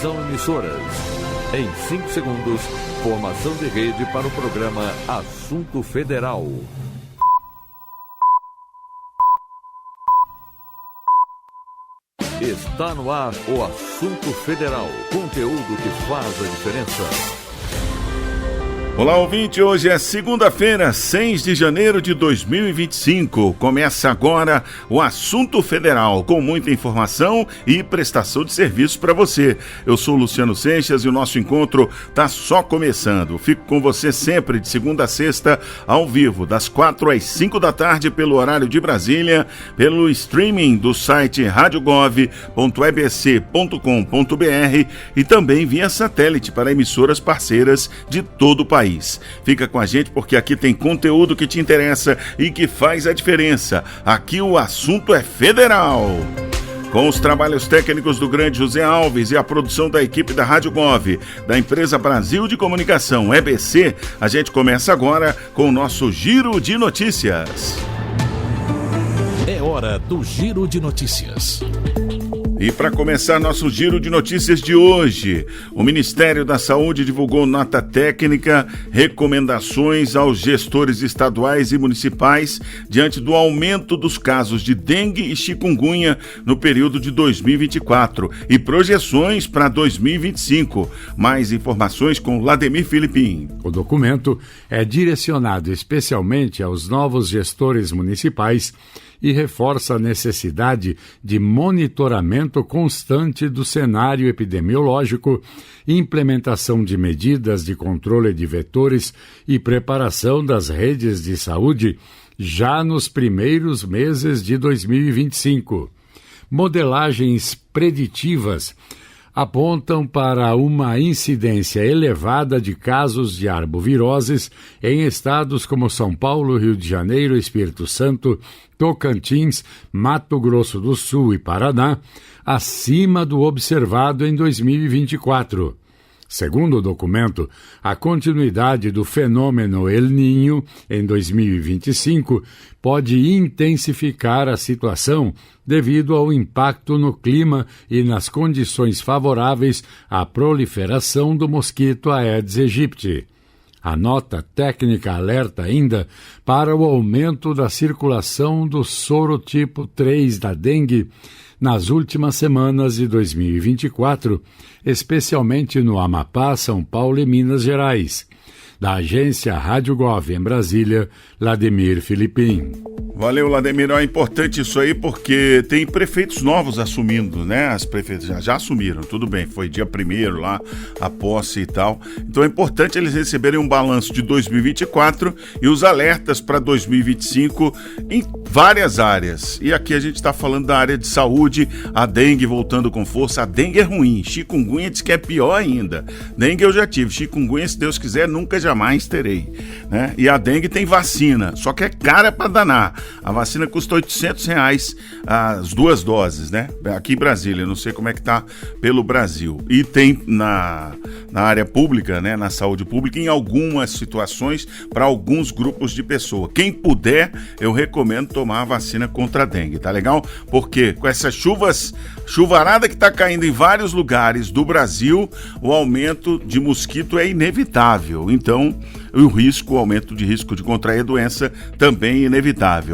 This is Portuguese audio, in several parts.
Atenção, emissoras. Em 5 segundos, formação de rede para o programa Assunto Federal. Está no ar o Assunto Federal. Conteúdo que faz a diferença. Olá, ouvinte. Hoje é segunda-feira, 6 de janeiro de 2025. Começa agora o Assunto Federal, com muita informação e prestação de serviço para você. Eu sou Luciano Seixas e o nosso encontro está só começando. Fico com você sempre de segunda a sexta, ao vivo, das 4 às 5 da tarde, pelo horário de Brasília, pelo streaming do site radiogov.ebc.com.br e também via satélite para emissoras parceiras de todo o país. Fica com a gente porque aqui tem conteúdo que te interessa e que faz a diferença. Aqui o assunto é federal. Com os trabalhos técnicos do grande José Alves e a produção da equipe da Rádio Gov, da empresa Brasil de Comunicação, EBC, a gente começa agora com o nosso Giro de Notícias. É hora do Giro de Notícias. E para começar nosso giro de notícias de hoje, o Ministério da Saúde divulgou nota técnica, recomendações aos gestores estaduais e municipais diante do aumento dos casos de dengue e chikungunya no período de 2024 e projeções para 2025. Mais informações com Lademir Filipim. O documento é direcionado especialmente aos novos gestores municipais e reforça a necessidade de monitoramento constante do cenário epidemiológico, implementação de medidas de controle de vetores e preparação das redes de saúde já nos primeiros meses de 2025. Modelagens preditivas apontam para uma incidência elevada de casos de arboviroses em estados como São Paulo, Rio de Janeiro, Espírito Santo, Tocantins, Mato Grosso do Sul e Paraná, acima do observado em 2024. Segundo o documento, a continuidade do fenômeno El Niño em 2025 pode intensificar a situação devido ao impacto no clima e nas condições favoráveis à proliferação do mosquito Aedes aegypti. A nota técnica alerta ainda para o aumento da circulação do sorotipo 3 da dengue nas últimas semanas de 2024, especialmente no Amapá, São Paulo e Minas Gerais. Da agência Rádio Gov em Brasília, Lademir Filipim. Valeu, Lademir. É importante isso aí porque tem prefeitos novos assumindo, né? As prefeitas já assumiram, tudo bem, foi dia 1º lá, a posse e tal. Então é importante eles receberem um balanço de 2024 e os alertas para 2025 em várias áreas. E aqui a gente está falando da área de saúde, a dengue voltando com força. A dengue é ruim, chikungunya diz que é pior ainda. Dengue eu já tive, chikungunya, se Deus quiser, nunca jamais terei, né? E a dengue tem vacina, só que é cara para danar. A vacina custa R$800 as 2 doses, né? Aqui em Brasília, não sei como é que tá pelo Brasil. E tem na área pública, né? Na saúde pública, em algumas situações, para alguns grupos de pessoa. Quem puder, eu recomendo tomar a vacina contra a dengue, tá legal? Porque com essas chuvarada que tá caindo em vários lugares do Brasil, o aumento de mosquito é inevitável. Então, o aumento de risco de contrair a doença também é inevitável.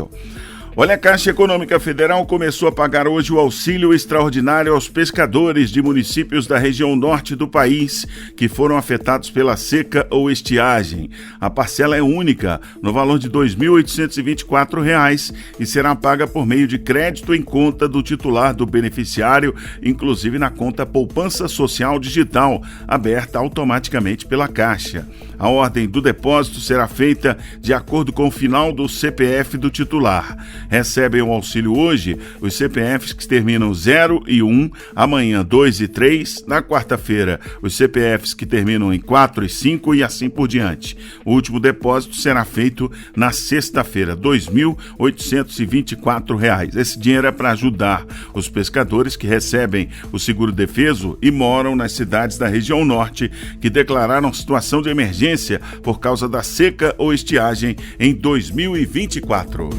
Olha, a Caixa Econômica Federal começou a pagar hoje o auxílio extraordinário aos pescadores de municípios da região norte do país que foram afetados pela seca ou estiagem. A parcela é única, no valor de R$ 2.824 e será paga por meio de crédito em conta do titular do beneficiário, inclusive na conta Poupança Social Digital, aberta automaticamente pela Caixa. A ordem do depósito será feita de acordo com o final do CPF do titular. Recebem o auxílio hoje os CPFs que terminam 0 e 1, amanhã 2 e 3, na quarta-feira os CPFs que terminam em 4 e 5 e assim por diante. O último depósito será feito na sexta-feira, R$ 2.824. Esse dinheiro é para ajudar os pescadores que recebem o seguro-defeso e moram nas cidades da região norte que declararam situação de emergência por causa da seca ou estiagem em 2024.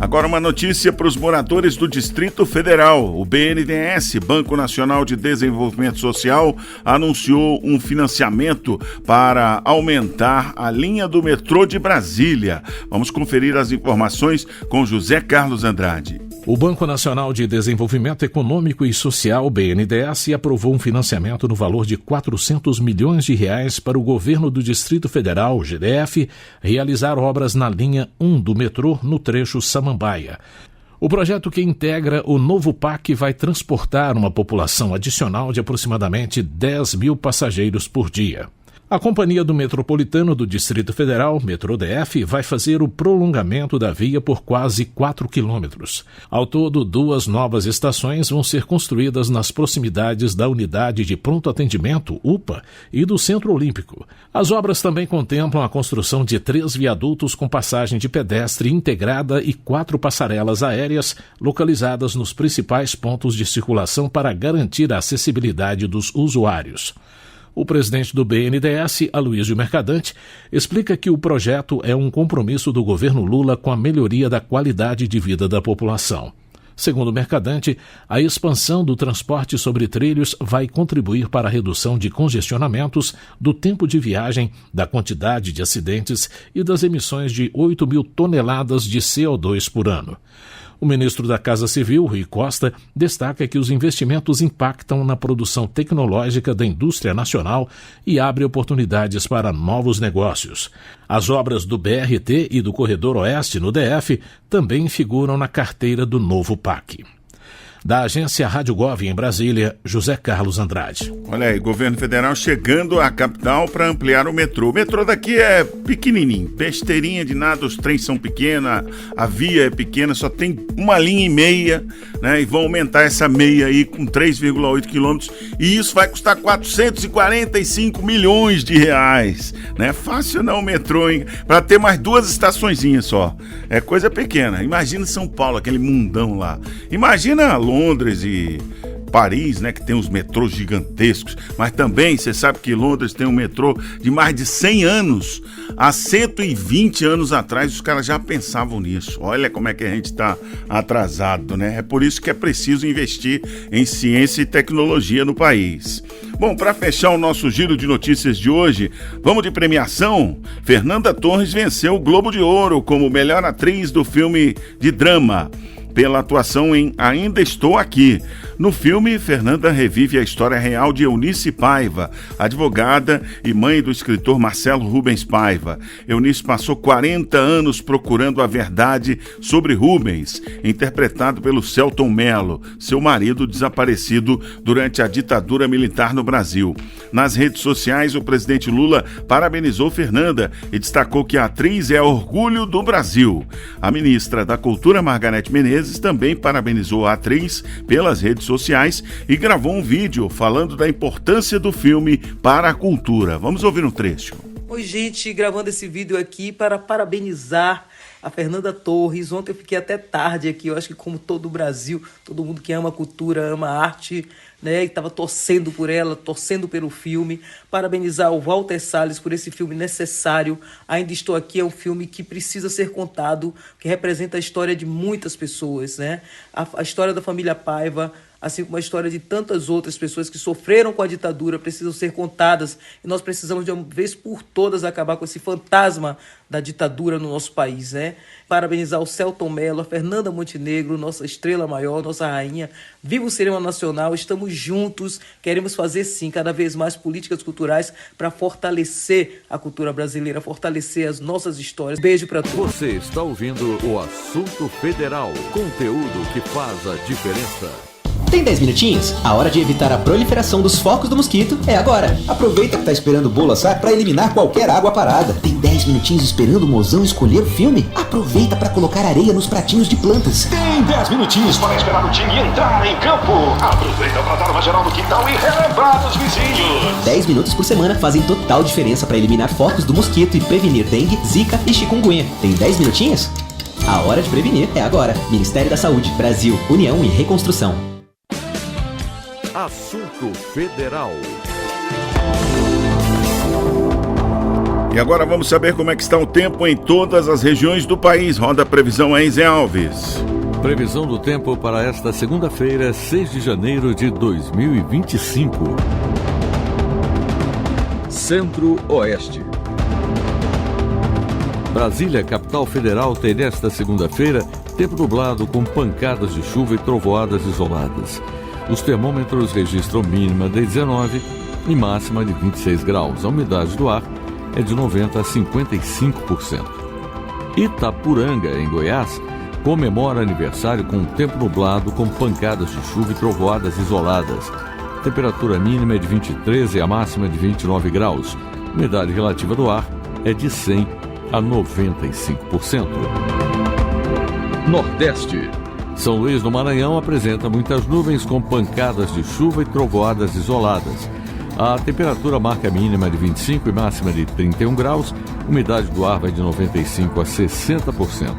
Agora uma notícia para os moradores do Distrito Federal. O BNDES, Banco Nacional de Desenvolvimento Social, anunciou um financiamento para aumentar a linha do metrô de Brasília. Vamos conferir as informações com José Carlos Andrade. O Banco Nacional de Desenvolvimento Econômico e Social, BNDES, aprovou um financiamento no valor de R$400 milhões para o governo do Distrito Federal, GDF, realizar obras na linha 1 do metrô no trecho Samambaia. O projeto, que integra o novo PAC, vai transportar uma população adicional de aproximadamente 10 mil passageiros por dia. A Companhia do Metropolitano do Distrito Federal, MetroDF, vai fazer o prolongamento da via por quase 4 quilômetros. Ao todo, 2 novas estações vão ser construídas nas proximidades da Unidade de Pronto Atendimento, UPA, e do Centro Olímpico. As obras também contemplam a construção de 3 viadutos com passagem de pedestre integrada e 4 passarelas aéreas localizadas nos principais pontos de circulação para garantir a acessibilidade dos usuários. O presidente do BNDES, Aloysio Mercadante, explica que o projeto é um compromisso do governo Lula com a melhoria da qualidade de vida da população. Segundo Mercadante, a expansão do transporte sobre trilhos vai contribuir para a redução de congestionamentos, do tempo de viagem, da quantidade de acidentes e das emissões de 8 mil toneladas de CO2 por ano. O ministro da Casa Civil, Rui Costa, destaca que os investimentos impactam na produção tecnológica da indústria nacional e abre oportunidades para novos negócios. As obras do BRT e do Corredor Oeste no DF também figuram na carteira do novo PAC. Da agência Rádio Gov em Brasília, José Carlos Andrade. Olha aí, governo federal chegando à capital para ampliar o metrô. O metrô daqui é pequenininho, besteirinha de nada, os trens são pequenos, a via é pequena, só tem uma linha e meia, né? E vão aumentar essa meia aí com 3,8 quilômetros e isso vai custar 445 milhões de reais. Não é fácil não o metrô, hein? Para ter mais 2 estaçõezinhas só. É coisa pequena. Imagina São Paulo, aquele mundão lá. Imagina Londres e Paris, né, que tem os metrôs gigantescos, mas também você sabe que Londres tem um metrô de mais de 100 anos. Há 120 anos atrás os caras já pensavam nisso. Olha como é que a gente está atrasado, né? É por isso que é preciso investir em ciência e tecnologia no país. Bom, para fechar o nosso giro de notícias de hoje, vamos de premiação. Fernanda Torres venceu o Globo de Ouro como melhor atriz do filme de drama, pela atuação em Ainda Estou Aqui. No filme, Fernanda revive a história real de Eunice Paiva, advogada e mãe do escritor Marcelo Rubens Paiva. Eunice passou 40 anos procurando a verdade sobre Rubens, interpretado pelo Selton Mello, seu marido desaparecido durante a ditadura militar no Brasil. Nas redes sociais, o presidente Lula parabenizou Fernanda e destacou que a atriz é orgulho do Brasil. A ministra da Cultura, Margarete Menezes, também parabenizou a atriz pelas redes sociais e gravou um vídeo falando da importância do filme para a cultura. Vamos ouvir um trecho. Oi, gente, gravando esse vídeo aqui para parabenizar a Fernanda Torres. Ontem eu fiquei até tarde aqui, eu acho que como todo o Brasil, todo mundo que ama a cultura, ama a arte, né, e estava torcendo por ela, torcendo pelo filme. Parabenizar o Walter Salles por esse filme necessário. Ainda Estou Aqui é um filme que precisa ser contado, que representa a história de muitas pessoas, né? A história da família Paiva, assim como a história de tantas outras pessoas que sofreram com a ditadura, precisam ser contadas. E nós precisamos, de uma vez por todas, acabar com esse fantasma da ditadura no nosso país, né? Parabenizar o Selton Mello, a Fernanda Montenegro, nossa estrela maior, nossa rainha. Viva o cinema nacional, estamos juntos, queremos fazer, sim, cada vez mais políticas culturais para fortalecer a cultura brasileira, fortalecer as nossas histórias. Beijo para todos. Você está ouvindo o Assunto Federal, conteúdo que faz a diferença. Tem 10 minutinhos? A hora de evitar a proliferação dos focos do mosquito é agora. Aproveita que tá esperando o bolo assar para eliminar qualquer água parada. Tem 10 minutinhos esperando o mozão escolher o filme? Aproveita para colocar areia nos pratinhos de plantas. Tem 10 minutinhos para esperar o time entrar em campo. Aproveita para dar uma geral no quintal e relembrar os vizinhos. 10 minutos por semana fazem total diferença para eliminar focos do mosquito e prevenir dengue, zika e chikungunya. Tem 10 minutinhos? A hora de prevenir é agora. Ministério da Saúde, Brasil, União e Reconstrução. Assunto Federal. E agora vamos saber como é que está o tempo em todas as regiões do país. Roda a previsão aí, Zé Alves. Previsão do tempo para esta segunda-feira, 6 de janeiro de 2025. Centro-Oeste. Brasília, capital federal, tem nesta segunda-feira tempo nublado com pancadas de chuva e trovoadas isoladas. Os termômetros registram mínima de 19 e máxima de 26 graus. A umidade do ar é de 90% a 55%. Itapuranga, em Goiás, comemora aniversário com tempo nublado com pancadas de chuva e trovoadas isoladas. Temperatura mínima é de 23 e a máxima de 29 graus. Umidade relativa do ar é de 100% a 95%. Nordeste. São Luís do Maranhão apresenta muitas nuvens com pancadas de chuva e trovoadas isoladas. A temperatura marca mínima de 25 e máxima de 31 graus. Umidade do ar vai de 95% a 60%.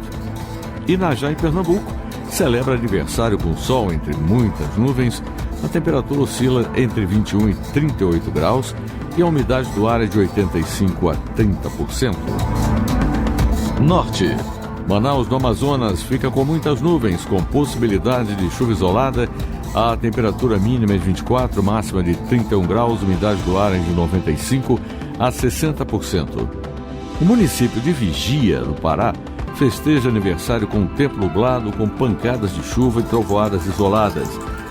Inajá, em Pernambuco, celebra aniversário com sol entre muitas nuvens. A temperatura oscila entre 21 e 38 graus e a umidade do ar é de 85% a 30%. Norte. Manaus, no Amazonas, fica com muitas nuvens, com possibilidade de chuva isolada. A temperatura mínima é de 24, máxima de 31 graus, umidade do ar é de 95% a 60%. O município de Vigia, no Pará, festeja aniversário com tempo nublado, com pancadas de chuva e trovoadas isoladas.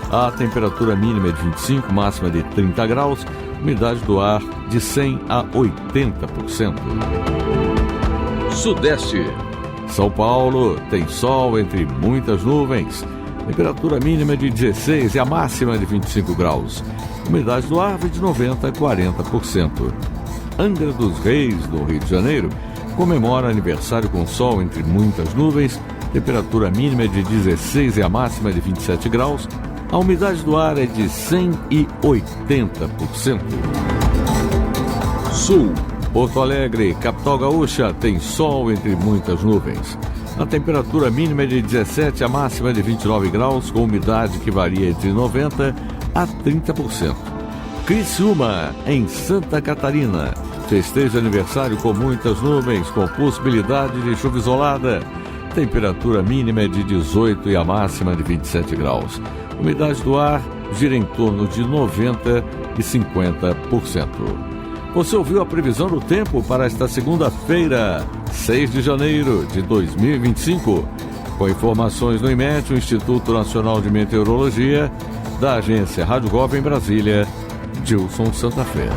A temperatura mínima é de 25, máxima de 30 graus, umidade do ar de 100% a 80%. Sudeste. São Paulo tem sol entre muitas nuvens. Temperatura mínima de 16 e a máxima de 25 graus. Umidade do ar de 90% a 40%. Angra dos Reis, no Rio de Janeiro, comemora aniversário com sol entre muitas nuvens. Temperatura mínima de 16 e a máxima de 27 graus. A umidade do ar é de 100% e 80%. Sul. Porto Alegre, capital gaúcha, tem sol entre muitas nuvens. A temperatura mínima é de 17, a máxima é de 29 graus, com umidade que varia entre 90% a 30%. Criciúma, em Santa Catarina, festeja aniversário com muitas nuvens, com possibilidade de chuva isolada. Temperatura mínima é de 18 e a máxima de 27 graus. Umidade do ar gira em torno de 90% e 50%. Você ouviu a previsão do tempo para esta segunda-feira, 6 de janeiro de 2025. Com informações do IMET, o Instituto Nacional de Meteorologia, da agência Rádio Gov em Brasília, Gilson Santa Fé.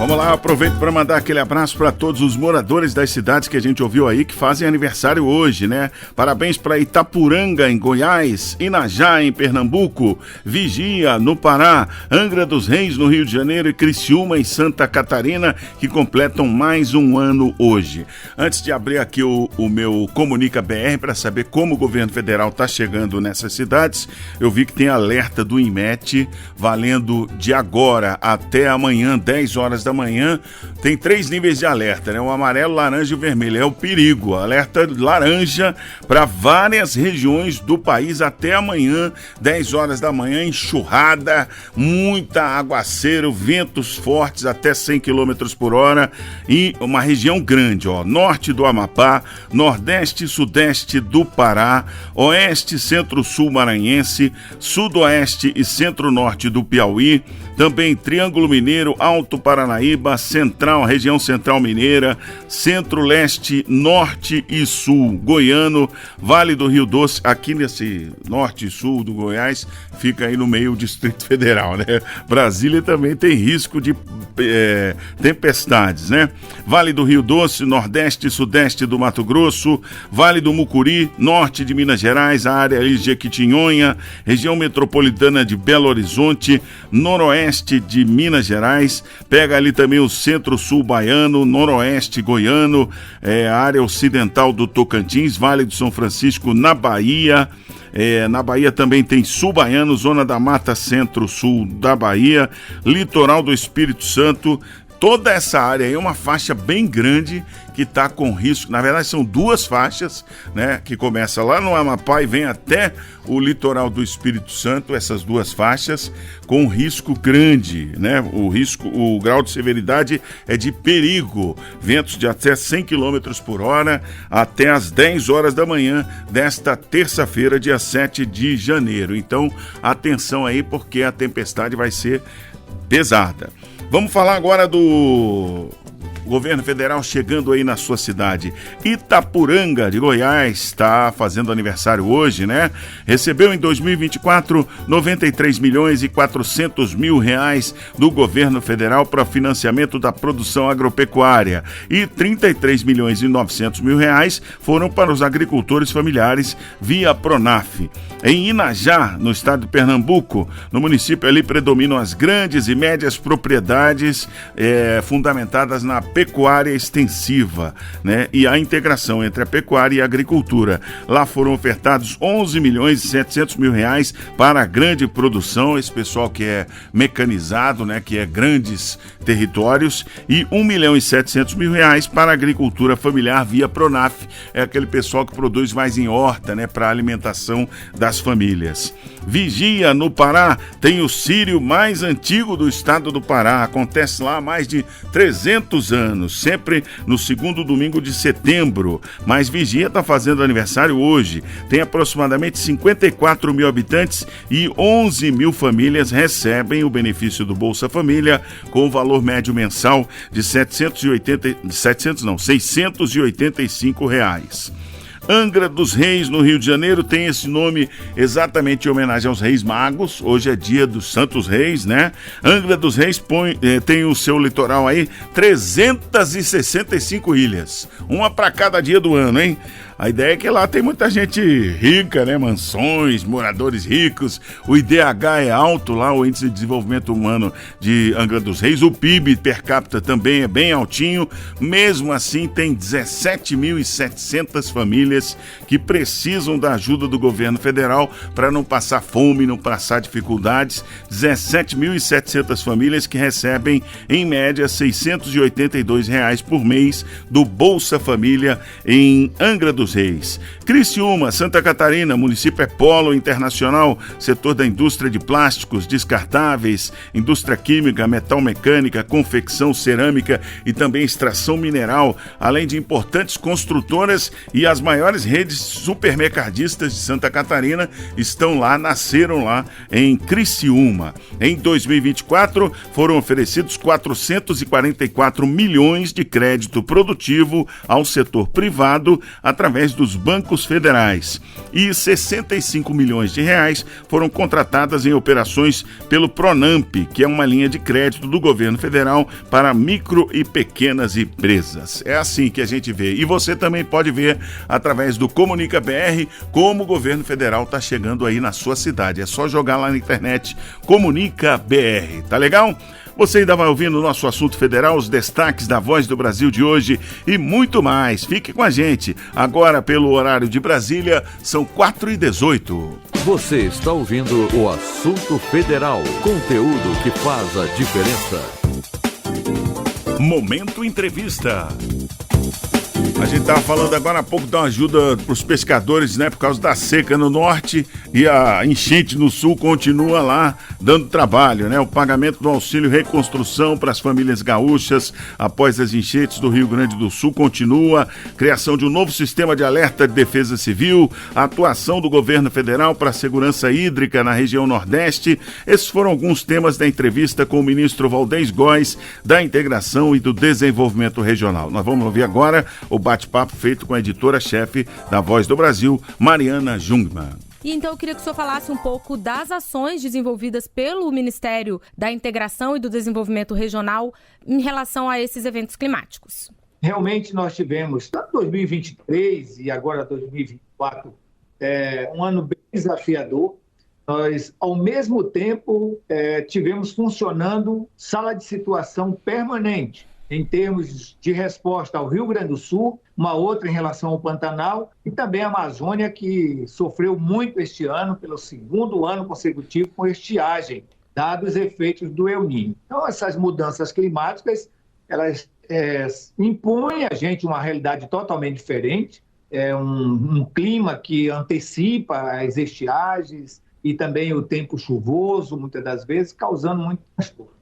Vamos lá, aproveito para mandar aquele abraço para todos os moradores das cidades que a gente ouviu aí, que fazem aniversário hoje, né? Parabéns para Itapuranga, em Goiás, Inajá, em Pernambuco, Vigia, no Pará, Angra dos Reis, no Rio de Janeiro e Criciúma, em Santa Catarina, que completam mais um ano hoje. Antes de abrir aqui o meu Comunica BR para saber como o governo federal está chegando nessas cidades, eu vi que tem alerta do IMET valendo de agora até amanhã, 10 horas da manhã. Tem 3 níveis de alerta, né? O amarelo, laranja e o vermelho. É o perigo. Alerta laranja para várias regiões do país até amanhã, 10 horas da manhã. Enxurrada, muita aguaceiro, ventos fortes até 100 km por hora e uma região grande, ó. Norte do Amapá, nordeste e sudeste do Pará, oeste, centro-sul maranhense, sudoeste e centro-norte do Piauí, também Triângulo Mineiro, Alto Paranaíba, Central, região Central Mineira, Centro-Leste, Norte e Sul Goiano, Vale do Rio Doce, aqui nesse Norte e Sul do Goiás, fica aí no meio do Distrito Federal, né? Brasília também tem risco de tempestades, né? Vale do Rio Doce, Nordeste e Sudeste do Mato Grosso, Vale do Mucuri, Norte de Minas Gerais, a área ali de Jequitinhonha, região metropolitana de Belo Horizonte, Noroeste de Minas Gerais, pega ali também o Centro-Sul Baiano, Noroeste Goiano, a área ocidental do Tocantins, Vale do São Francisco, na Bahia. Na Bahia também tem Sul Baiano, Zona da Mata Centro-Sul da Bahia, Litoral do Espírito Santo, toda essa área aí é uma faixa bem grande que está com risco. Na verdade, são duas faixas, né? Que começa lá no Amapá e vem até o litoral do Espírito Santo, essas duas faixas, com risco grande, né? O grau de severidade é de perigo. Ventos de até 100 km por hora até às 10 horas da manhã desta terça-feira, dia 7 de janeiro. Então, atenção aí, porque a tempestade vai ser pesada. Vamos falar agora do governo federal chegando aí na sua cidade. Itapuranga de Goiás está fazendo aniversário hoje, né? Recebeu em 2024 93 milhões e 400 mil reais do governo federal para financiamento da produção agropecuária e 33 milhões e 900 mil reais foram para os agricultores familiares via Pronaf. Em Inajá, no estado de Pernambuco, no município ali predominam as grandes e médias propriedades fundamentadas na pecuária extensiva, né? E a integração entre a pecuária e a agricultura. Lá foram ofertados 11 milhões e 700 mil reais para a grande produção, esse pessoal que é mecanizado, né? Que é grandes territórios, e 1 milhão e 700 mil reais para a agricultura familiar via Pronaf, é aquele pessoal que produz mais em horta, né? Para a alimentação das famílias. Vigia, no Pará, tem o círio mais antigo do estado do Pará. Acontece lá há mais de 300 anos, sempre no segundo domingo de setembro. Mas Vigia está fazendo aniversário hoje. Tem aproximadamente 54 mil habitantes e 11 mil famílias recebem o benefício do Bolsa Família com o valor médio mensal de 685 reais. Angra dos Reis, no Rio de Janeiro, tem esse nome exatamente em homenagem aos Reis Magos. Hoje é dia dos Santos Reis, né? Angra dos Reis tem o seu litoral aí 365 ilhas. Uma para cada dia do ano, hein? A ideia é que lá tem muita gente rica, né? Mansões, moradores ricos. O IDH é alto lá, o Índice de Desenvolvimento Humano de Angra dos Reis. O PIB per capita também é bem altinho. Mesmo assim, tem 17.700 famílias que precisam da ajuda do governo federal para não passar fome, não passar dificuldades. 17.700 famílias que recebem, em média, R$ 682 por mês do Bolsa Família em Angra dos Reis. Criciúma, Santa Catarina, município é polo internacional, setor da indústria de plásticos descartáveis, indústria química, metal mecânica, confecção, cerâmica e também extração mineral, além de importantes construtoras, e as maiores redes supermercadistas de Santa Catarina nasceram lá em Criciúma. Em 2024, foram oferecidos 444 milhões de crédito produtivo ao setor privado através dos bancos federais, e 65 milhões de reais foram contratadas em operações pelo Pronamp, que é uma linha de crédito do governo federal para micro e pequenas empresas. É assim que a gente vê, e você também pode ver através do Comunica BR como o governo federal está chegando aí na sua cidade. É só jogar lá na internet Comunica BR, tá legal? Você ainda vai ouvindo o nosso assunto federal, os destaques da Voz do Brasil de hoje e muito mais. Fique com a gente. Agora, pelo horário de Brasília, são 4h18. Você está ouvindo o Assunto Federal, conteúdo que faz a diferença. Momento Entrevista. A gente estava falando agora há pouco da ajuda para os pescadores, né? Por causa da seca no norte e a enchente no sul continua lá dando trabalho, né? O pagamento do auxílio reconstrução para as famílias gaúchas após as enchentes do Rio Grande do Sul continua. Criação de um novo sistema de alerta de defesa civil, a atuação do governo federal para a segurança hídrica na região Nordeste. Esses foram alguns temas da entrevista com o ministro Valdez Góes, da Integração e do Desenvolvimento Regional. Nós vamos ouvir agora o bate-papo feito com a editora-chefe da Voz do Brasil, Mariana Jungmann. E então eu queria que o senhor falasse um pouco das ações desenvolvidas pelo Ministério da Integração e do Desenvolvimento Regional em relação a esses eventos climáticos. Realmente nós tivemos, tanto 2023 e agora 2024, um ano bem desafiador. Nós, ao mesmo tempo, tivemos funcionando sala de situação permanente, em termos de resposta ao Rio Grande do Sul, uma outra em relação ao Pantanal e também a Amazônia, que sofreu muito este ano, pelo segundo ano consecutivo, com estiagem, dados os efeitos do El Niño. Então, essas mudanças climáticas elas impõem a gente uma realidade totalmente diferente, um clima que antecipa as estiagens e também o tempo chuvoso, muitas das vezes, causando muito transtorno.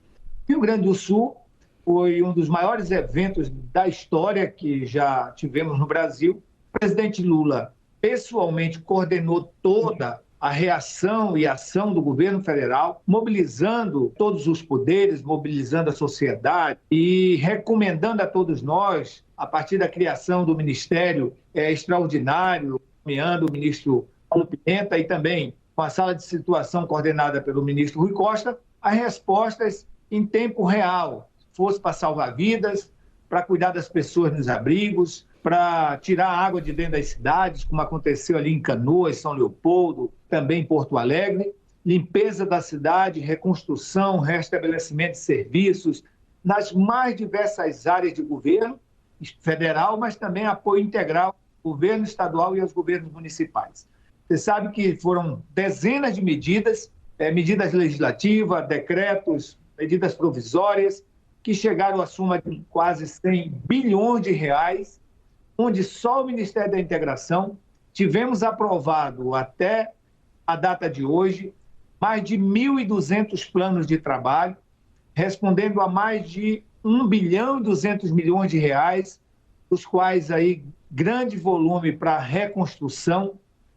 Rio Grande do Sul foi um dos maiores eventos da história que já tivemos no Brasil. O presidente Lula pessoalmente coordenou toda a reação e ação do governo federal, mobilizando todos os poderes, mobilizando a sociedade e recomendando a todos nós, a partir da criação do Ministério Extraordinário, nomeando o ministro Paulo Pimenta e também com a sala de situação coordenada pelo ministro Rui Costa, as respostas em tempo real, fosse para salvar vidas, para cuidar das pessoas nos abrigos, para tirar a água de dentro das cidades, como aconteceu ali em Canoas, São Leopoldo, também em Porto Alegre, limpeza da cidade, reconstrução, restabelecimento de serviços, nas mais diversas áreas de governo federal, mas também apoio integral ao governo estadual e aos governos municipais. Você sabe que foram dezenas de medidas, medidas legislativas, decretos, medidas provisórias, que chegaram à soma de quase 100 bilhões de reais, onde só o Ministério da Integração tivemos aprovado até a data de hoje mais de 1.200 planos de trabalho, respondendo a mais de 1 bilhão e 200 milhões de reais, dos quais aí grande volume para reconstrução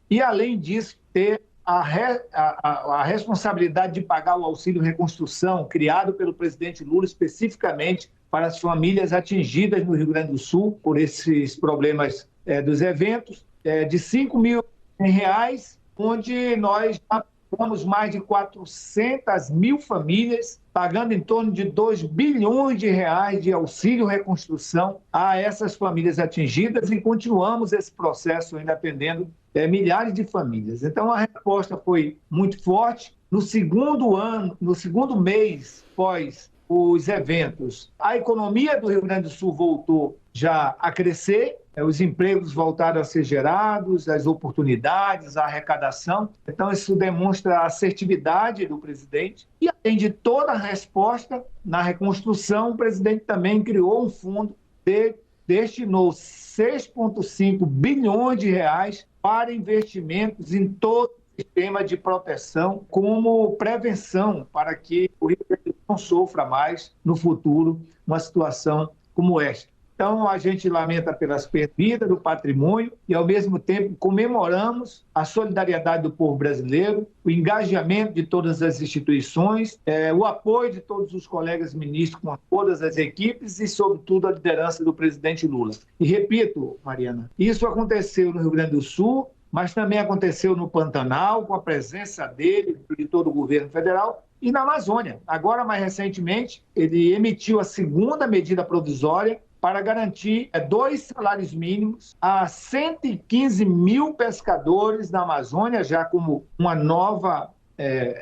e, além disso, ter a responsabilidade de pagar o auxílio reconstrução criado pelo presidente Lula especificamente para as famílias atingidas no Rio Grande do Sul por esses problemas dos eventos, de 5 mil reais, onde nós apoiamos mais de 400 mil famílias, pagando em torno de 2 bilhões de reais de auxílio reconstrução a essas famílias atingidas e continuamos esse processo ainda atendendo milhares de famílias. Então, a resposta foi muito forte. No segundo mês pós os eventos, a economia do Rio Grande do Sul voltou já a crescer, os empregos voltaram a ser gerados, as oportunidades, a arrecadação. Então, isso demonstra a assertividade do presidente. E, além de toda a resposta na reconstrução, o presidente também criou um fundo e destinou 6,5 bilhões de reais para investimentos em todo o sistema de proteção como prevenção para que o Rio Grande do Sul não sofra mais no futuro uma situação como esta. Então, a gente lamenta pelas perdas do patrimônio e, ao mesmo tempo, comemoramos a solidariedade do povo brasileiro, o engajamento de todas as instituições, o apoio de todos os colegas ministros com todas as equipes e, sobretudo, a liderança do presidente Lula. E repito, Mariana, isso aconteceu no Rio Grande do Sul, mas também aconteceu no Pantanal, com a presença dele e de todo o governo federal, e na Amazônia. Agora, mais recentemente, ele emitiu a segunda medida provisória para garantir 2 salários mínimos a 115 mil pescadores da Amazônia, já como uma nova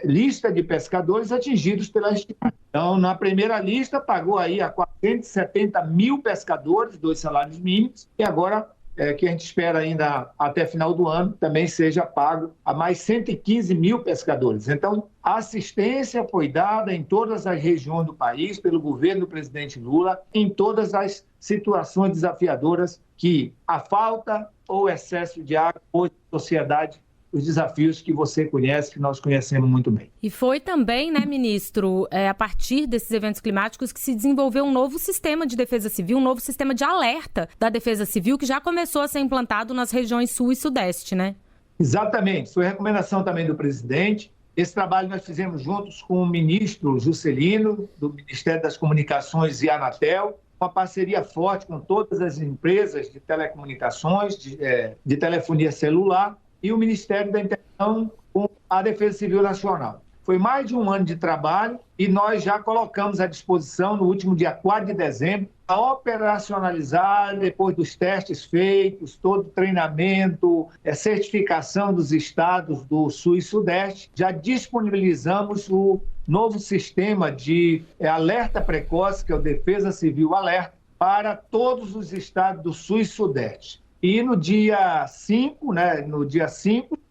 lista de pescadores atingidos pela estiagem. Então, na primeira lista, pagou aí a 470 mil pescadores 2 salários mínimos, e agora que a gente espera ainda até final do ano, também seja pago a mais 115 mil pescadores. Então, a assistência foi dada em todas as regiões do país pelo governo do presidente Lula, em todas as situações desafiadoras que a falta ou excesso de água ou de sociedade, os desafios que você conhece, que nós conhecemos muito bem. E foi também, né, ministro, a partir desses eventos climáticos que se desenvolveu um novo sistema de defesa civil, um novo sistema de alerta da defesa civil que já começou a ser implantado nas regiões sul e sudeste, né? Exatamente, foi recomendação também do presidente. Esse trabalho nós fizemos juntos com o ministro Juscelino, do Ministério das Comunicações e Anatel, uma parceria forte com todas as empresas de telecomunicações, de telefonia celular, e o Ministério da Integração com a Defesa Civil Nacional. Foi mais de um ano de trabalho e nós já colocamos à disposição, no último dia 4 de dezembro, a operacionalizar, depois dos testes feitos, todo o treinamento, certificação dos estados do Sul e Sudeste, já disponibilizamos o novo sistema de alerta precoce, que é o Defesa Civil Alerta, para todos os estados do Sul e Sudeste. E no dia 5,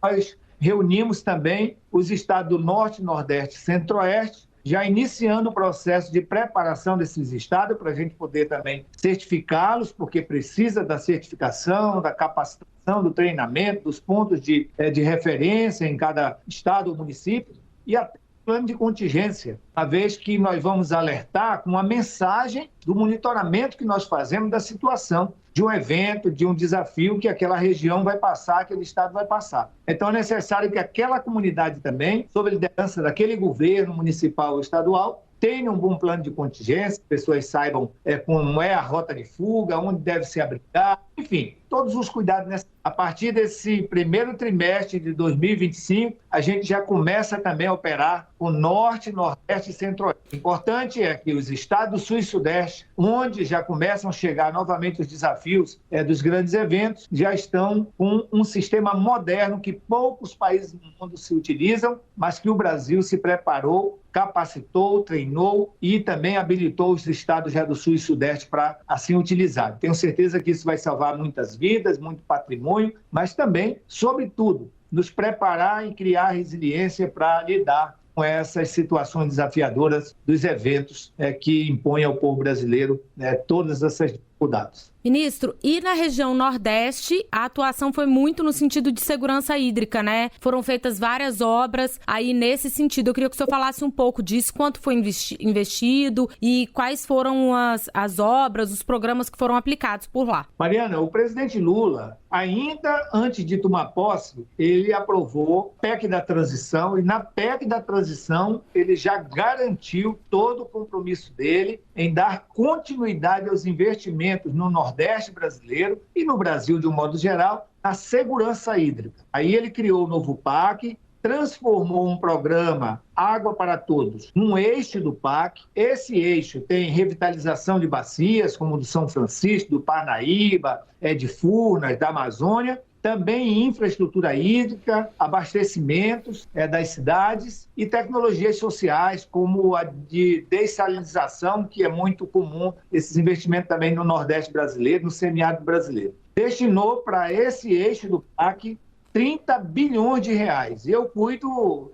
nós reunimos também os estados do Norte, Nordeste e Centro-Oeste já iniciando o processo de preparação desses estados para a gente poder também certificá-los, porque precisa da certificação, da capacitação, do treinamento, dos pontos de referência em cada estado ou município, e até plano de contingência, uma vez que nós vamos alertar com uma mensagem do monitoramento que nós fazemos da situação de um evento, de um desafio que aquela região vai passar, aquele estado vai passar. Então é necessário que aquela comunidade também, sob a liderança daquele governo municipal ou estadual, tenha um bom plano de contingência, pessoas saibam como é a rota de fuga, onde deve se abrigar, enfim, todos os cuidados. A partir desse primeiro trimestre de 2025, a gente já começa também a operar o Norte, Nordeste e Centro-Oeste. O importante é que os estados do Sul e Sudeste, onde já começam a chegar novamente os desafios dos grandes eventos, já estão com um sistema moderno que poucos países do mundo se utilizam, mas que o Brasil se preparou, capacitou, treinou e também habilitou os estados já do Sul e Sudeste para assim utilizar. Tenho certeza que isso vai salvar muitas vidas, muito patrimônio, mas também, sobretudo, nos preparar e criar resiliência para lidar com essas situações desafiadoras dos eventos que impõem ao povo brasileiro todas essas dificuldades. Ministro, e na região Nordeste, a atuação foi muito no sentido de segurança hídrica, né? Foram feitas várias obras aí nesse sentido. Eu queria que o senhor falasse um pouco disso, quanto foi investido e quais foram as obras, os programas que foram aplicados por lá. Mariana, o presidente Lula, ainda antes de tomar posse, ele aprovou a PEC da transição e na PEC da transição ele já garantiu todo o compromisso dele em dar continuidade aos investimentos no Nordeste brasileiro e no Brasil de um modo geral, na segurança hídrica. Aí ele criou o novo PAC, transformou um programa Água para Todos num eixo do PAC. Esse eixo tem revitalização de bacias, como do São Francisco, do Parnaíba, de Furnas, da Amazônia, também infraestrutura hídrica, abastecimentos das cidades e tecnologias sociais, como a de dessalinização, que é muito comum, esses investimentos também no Nordeste brasileiro, no semiárido brasileiro. Destinou para esse eixo do PAC 30 bilhões de reais. Eu cuido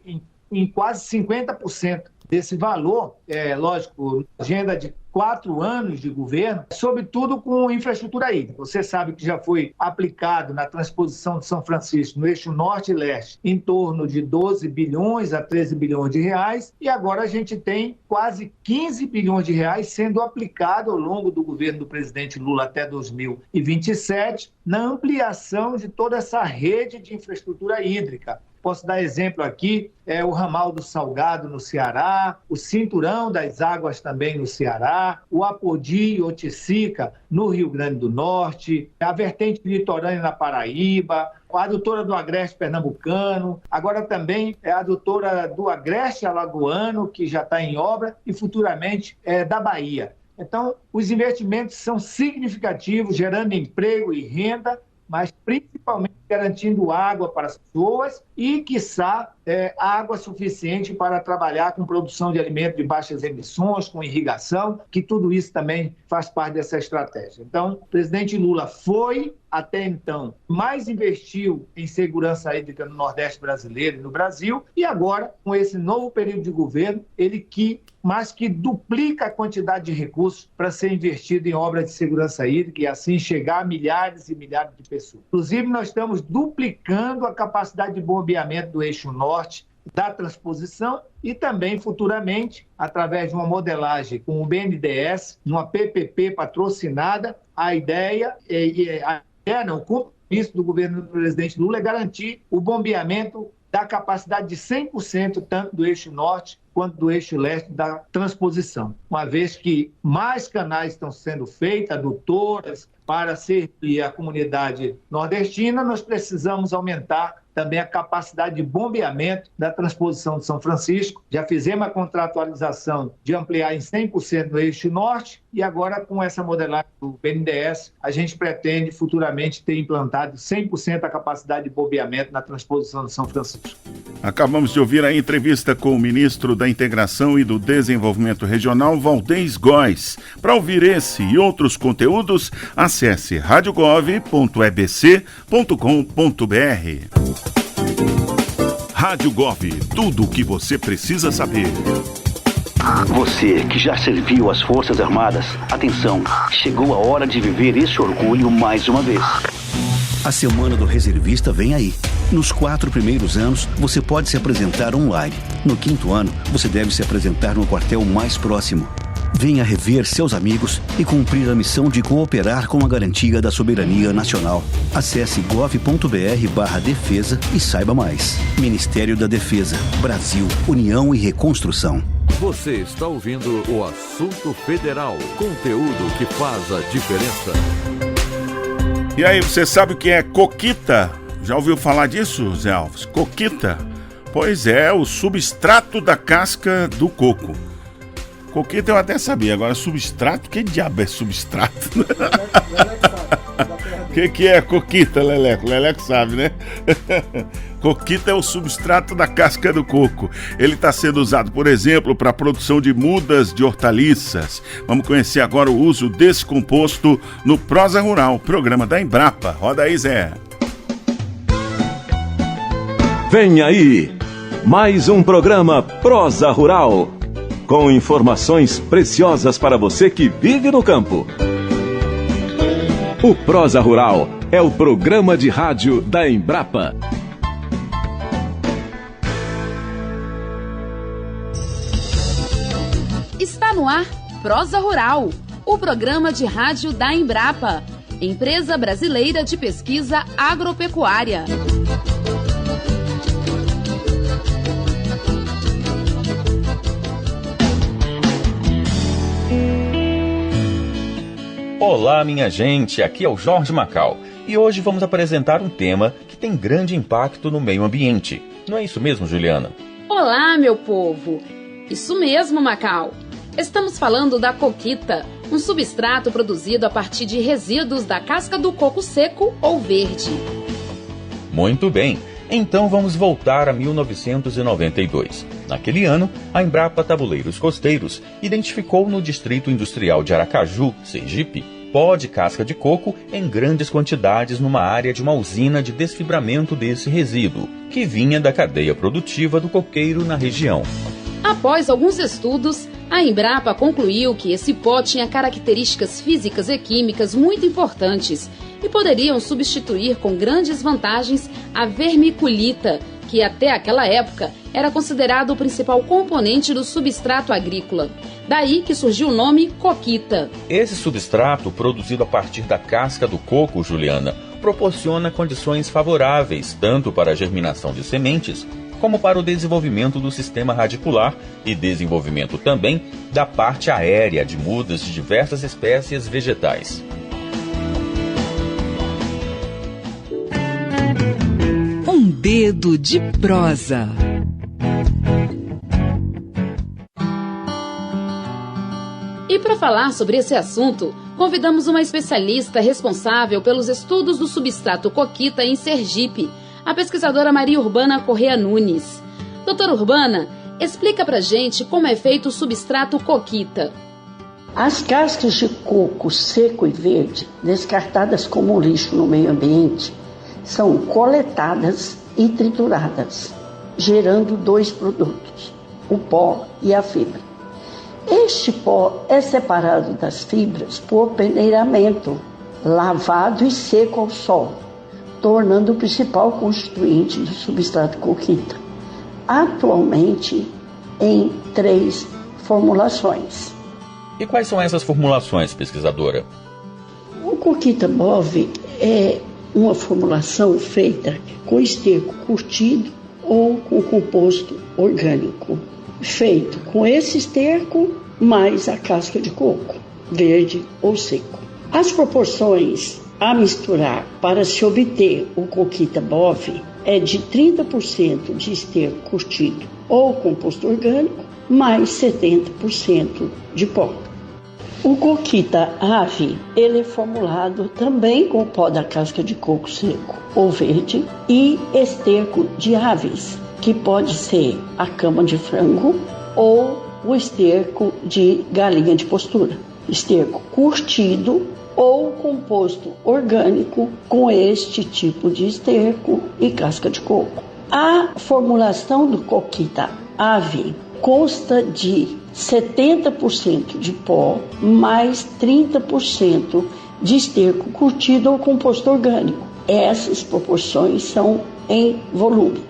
em quase 50% desse valor, lógico, agenda de 4 anos de governo, sobretudo com infraestrutura hídrica. Você sabe que já foi aplicado na transposição de São Francisco, no eixo norte e leste, em torno de 12 bilhões a 13 bilhões de reais, e agora a gente tem quase 15 bilhões de reais sendo aplicado ao longo do governo do presidente Lula até 2027, na ampliação de toda essa rede de infraestrutura hídrica. Posso dar exemplo aqui, o ramal do Salgado no Ceará, o cinturão das águas também no Ceará, o Apodi e Oticica no Rio Grande do Norte, a vertente litorânea na Paraíba, a adutora do Agreste Pernambucano, agora também a adutora do Agreste Alagoano, que já está em obra, e futuramente da Bahia. Então, os investimentos são significativos, gerando emprego e renda, mas principalmente garantindo água para as pessoas e, quiçá, água suficiente para trabalhar com produção de alimentos de baixas emissões, com irrigação, que tudo isso também faz parte dessa estratégia. Então, o presidente Lula foi, até então, mais investiu em segurança hídrica no Nordeste brasileiro e no Brasil, e agora, com esse novo período de governo, ele mais que duplica a quantidade de recursos para ser investido em obras de segurança hídrica e assim chegar a milhares e milhares de pessoas. Inclusive, nós estamos duplicando a capacidade de bombeamento do eixo norte da transposição e também futuramente, através de uma modelagem com o BNDES, numa PPP patrocinada, o compromisso do governo do presidente Lula é garantir o bombeamento da capacidade de 100% tanto do eixo norte quanto do eixo leste da transposição. Uma vez que mais canais estão sendo feitos, adutoras, para servir a comunidade nordestina, nós precisamos aumentar também a capacidade de bombeamento da transposição de São Francisco. Já fizemos a contratualização de ampliar em 100% no eixo norte e agora, com essa modelagem do BNDES, a gente pretende futuramente ter implantado 100% a capacidade de bombeamento na transposição de São Francisco. Acabamos de ouvir a entrevista com o ministro da Integração e do Desenvolvimento Regional, Valdez Góes. Para ouvir esse e outros conteúdos, acesse radiogov.ebc.com.br. Rádio Gov, tudo o que você precisa saber. Você que já serviu as Forças Armadas, atenção, chegou a hora de viver esse orgulho mais uma vez. A Semana do Reservista vem aí. Nos 4 primeiros anos, você pode se apresentar online. No 5º ano, você deve se apresentar no quartel mais próximo. Venha rever seus amigos e cumprir a missão de cooperar com a garantia da soberania nacional. Acesse gov.br/defesa e saiba mais. Ministério da Defesa, Brasil, União e Reconstrução. Você está ouvindo o Assunto Federal, conteúdo que faz a diferença. E aí, você sabe o que é coquita? Já ouviu falar disso, Zé Alves? Coquita? Pois é, o substrato da casca do coco. Coquita eu até sabia, agora substrato, que diabo é substrato? O que é coquita, Leleco? Leleco sabe, né? Coquita é o substrato da casca do coco. Ele está sendo usado, por exemplo, para a produção de mudas de hortaliças. Vamos conhecer agora o uso desse composto no Prosa Rural, programa da Embrapa. Roda aí, Zé. Vem aí, mais um programa Prosa Rural, com informações preciosas para você que vive no campo. O Prosa Rural é o programa de rádio da Embrapa. Está no ar Prosa Rural, o programa de rádio da Embrapa, Empresa Brasileira de Pesquisa Agropecuária. Olá, minha gente, aqui é o Jorge Macau e hoje vamos apresentar um tema que tem grande impacto no meio ambiente. Não é isso mesmo, Juliana? Olá, meu povo! Isso mesmo, Macau! Estamos falando da coquita, um substrato produzido a partir de resíduos da casca do coco seco ou verde. Muito bem, então vamos voltar a 1992. Naquele ano, a Embrapa Tabuleiros Costeiros identificou no Distrito Industrial de Aracaju, Sergipe, pó de casca de coco em grandes quantidades numa área de uma usina de desfibramento desse resíduo, que vinha da cadeia produtiva do coqueiro na região. Após alguns estudos, a Embrapa concluiu que esse pó tinha características físicas e químicas muito importantes e poderiam substituir com grandes vantagens a vermiculita, que até aquela época era considerado o principal componente do substrato agrícola. Daí que surgiu o nome coquita. Esse substrato, produzido a partir da casca do coco, Juliana, proporciona condições favoráveis tanto para a germinação de sementes, como para o desenvolvimento do sistema radicular e desenvolvimento também da parte aérea de mudas de diversas espécies vegetais. Um dedo de prosa. E para falar sobre esse assunto, convidamos uma especialista responsável pelos estudos do substrato coquita em Sergipe, a pesquisadora Maria Urbana Correa Nunes. Doutora Urbana, explica pra gente como é feito o substrato coquita. As cascas de coco seco e verde, descartadas como lixo no meio ambiente, são coletadas e trituradas, gerando 2 produtos, o pó e a fibra. Este pó é separado das fibras por peneiramento, lavado e seco ao sol, tornando o principal constituinte do substrato coquita. Atualmente em 3 formulações. E quais são essas formulações, pesquisadora? O coquita bove é uma formulação feita com esterco curtido ou com composto orgânico, feito com esse esterco mais a casca de coco, verde ou seco. As proporções a misturar para se obter o coquita bove é de 30% de esterco curtido ou composto orgânico, mais 70% de pó. O coquita ave, ele é formulado também com pó da casca de coco seco ou verde e esterco de aves, que pode ser a cama de frango ou o esterco de galinha de postura. Esterco curtido ou composto orgânico com este tipo de esterco e casca de coco. A formulação do coquita ave consta de 70% de pó mais 30% de esterco curtido ou composto orgânico. Essas proporções são em volume.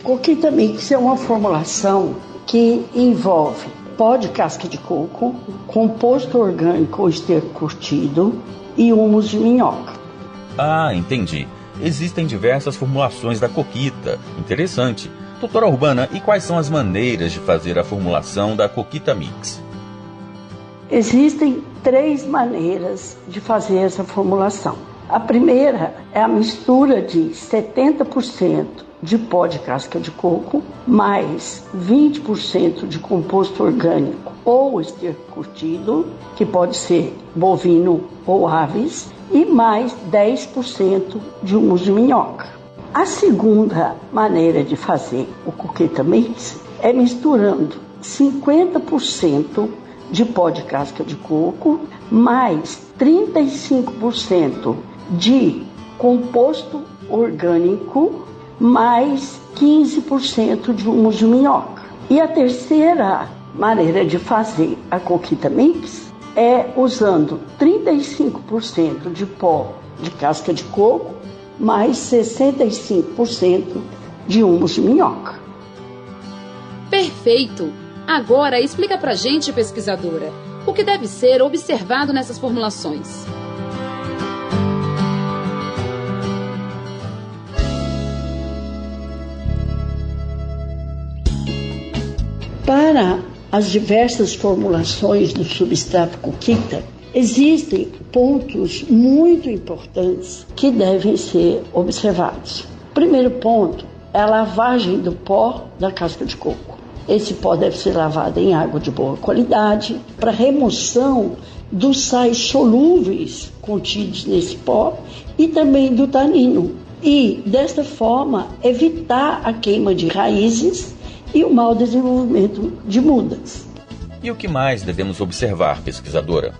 Coquita Mix é uma formulação que envolve pó de casca de coco, composto orgânico ou esterco curtido e humus de minhoca. Ah, entendi. Existem diversas formulações da coquita. Interessante. Doutora Urbana, e quais são as maneiras de fazer a formulação da Coquita Mix? Existem 3 maneiras de fazer essa formulação. A primeira é a mistura de 70% de pó de casca de coco, mais 20% de composto orgânico ou esterco curtido, que pode ser bovino ou aves, e mais 10% de humus de minhoca. A segunda maneira de fazer o Coquita Mix é misturando 50% de pó de casca de coco, mais 35% de composto orgânico, mais 15% de humus de minhoca. E a terceira maneira de fazer a Coquita Mix é usando 35% de pó de casca de coco, mais 65% de humus de minhoca. Perfeito! Agora explica pra gente, pesquisadora, o que deve ser observado nessas formulações. Para as diversas formulações do substrato coquita, existem pontos muito importantes que devem ser observados. O primeiro ponto é a lavagem do pó da casca de coco. Esse pó deve ser lavado em água de boa qualidade para remoção dos sais solúveis contidos nesse pó e também do tanino. E, desta forma, evitar a queima de raízes e o mau desenvolvimento de mudas. E o que mais devemos observar, pesquisadora?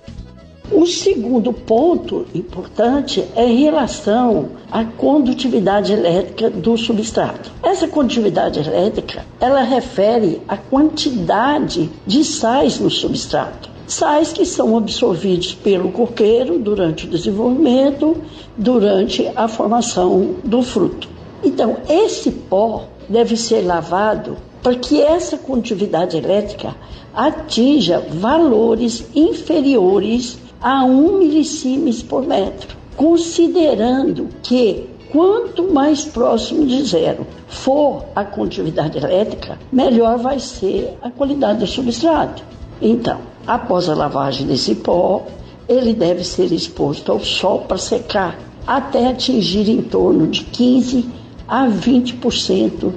O segundo ponto importante é em relação à condutividade elétrica do substrato. Essa condutividade elétrica, ela refere à quantidade de sais no substrato. Sais que são absorvidos pelo coqueiro durante o desenvolvimento, durante a formação do fruto. Então, esse pó deve ser lavado para que essa condutividade elétrica atinja valores inferiores a 1 milisiemens por metro, considerando que quanto mais próximo de zero for a condutividade elétrica, melhor vai ser a qualidade do substrato. Então, após a lavagem desse pó, ele deve ser exposto ao sol para secar, até atingir em torno de 15% a 20%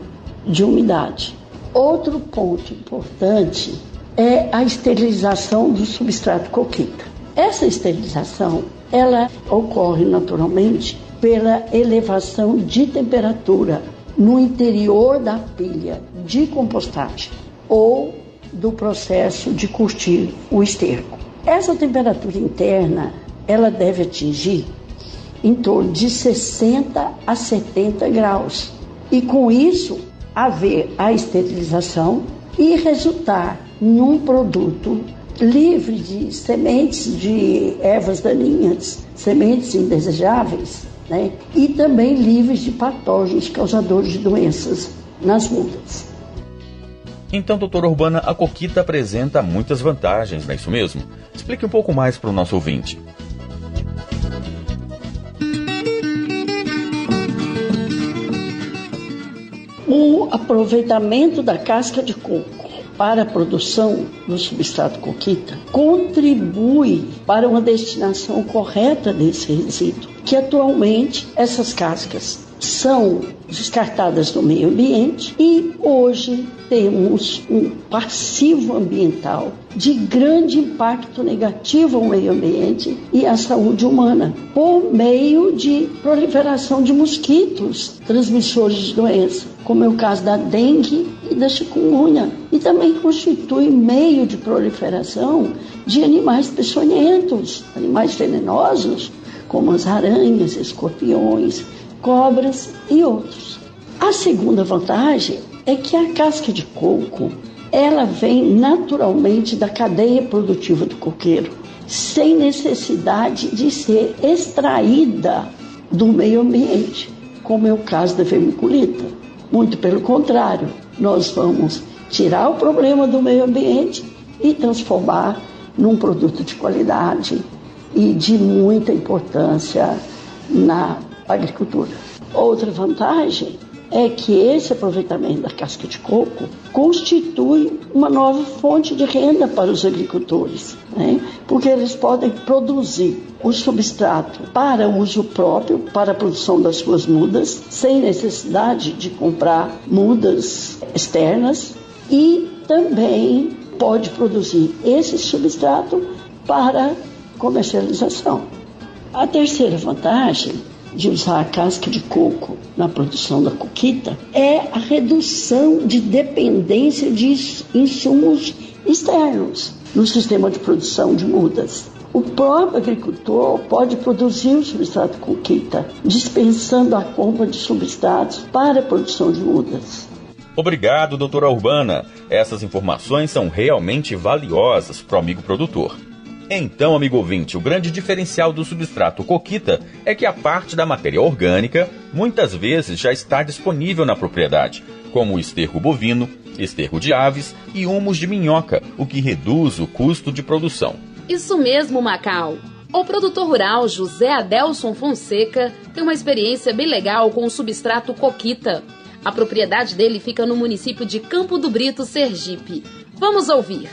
de umidade. Outro ponto importante é a esterilização do substrato coquita. Essa esterilização, ela ocorre naturalmente pela elevação de temperatura no interior da pilha de compostagem ou do processo de curtir o esterco. Essa temperatura interna, ela deve atingir em torno de 60 a 70 graus. E com isso, haver a esterilização e resultar num produto livre de sementes de ervas daninhas, sementes indesejáveis, né? E também livres de patógenos causadores de doenças nas mudas. Então, doutora Urbana, a coquita apresenta muitas vantagens, não é isso mesmo? Explique um pouco mais para o nosso ouvinte. O aproveitamento da casca de coco para a produção do substrato coquita contribui para uma destinação correta desse resíduo, que atualmente essas cascas são descartadas no meio ambiente e hoje temos um passivo ambiental de grande impacto negativo ao meio ambiente e à saúde humana, por meio de proliferação de mosquitos transmissores de doença, como é o caso da dengue e da chikungunya, e também constitui meio de proliferação de animais peçonhentos, animais venenosos, como as aranhas, escorpiões, cobras e outros. A segunda vantagem é que a casca de coco ela vem naturalmente da cadeia produtiva do coqueiro, sem necessidade de ser extraída do meio ambiente, como é o caso da vermiculita. Muito pelo contrário, nós vamos tirar o problema do meio ambiente e transformar num produto de qualidade e de muita importância na agricultura. Outra vantagem é que esse aproveitamento da casca de coco constitui uma nova fonte de renda para os agricultores, né? Porque eles podem produzir o substrato para uso próprio, para a produção das suas mudas, sem necessidade de comprar mudas externas, e também pode produzir esse substrato para comercialização. A terceira vantagem de usar a casca de coco na produção da coquita é a redução de dependência de insumos externos no sistema de produção de mudas. O próprio agricultor pode produzir o substrato coquita, dispensando a compra de substratos para a produção de mudas. Obrigado, doutora Urbana. Essas informações são realmente valiosas para o amigo produtor. Então, amigo ouvinte, o grande diferencial do substrato coquita é que a parte da matéria orgânica muitas vezes já está disponível na propriedade, como o esterco bovino, esterco de aves e humus de minhoca, o que reduz o custo de produção. Isso mesmo, Macau. O produtor rural José Adelson Fonseca tem uma experiência bem legal com o substrato coquita. A propriedade dele fica no município de Campo do Brito, Sergipe. Vamos ouvir.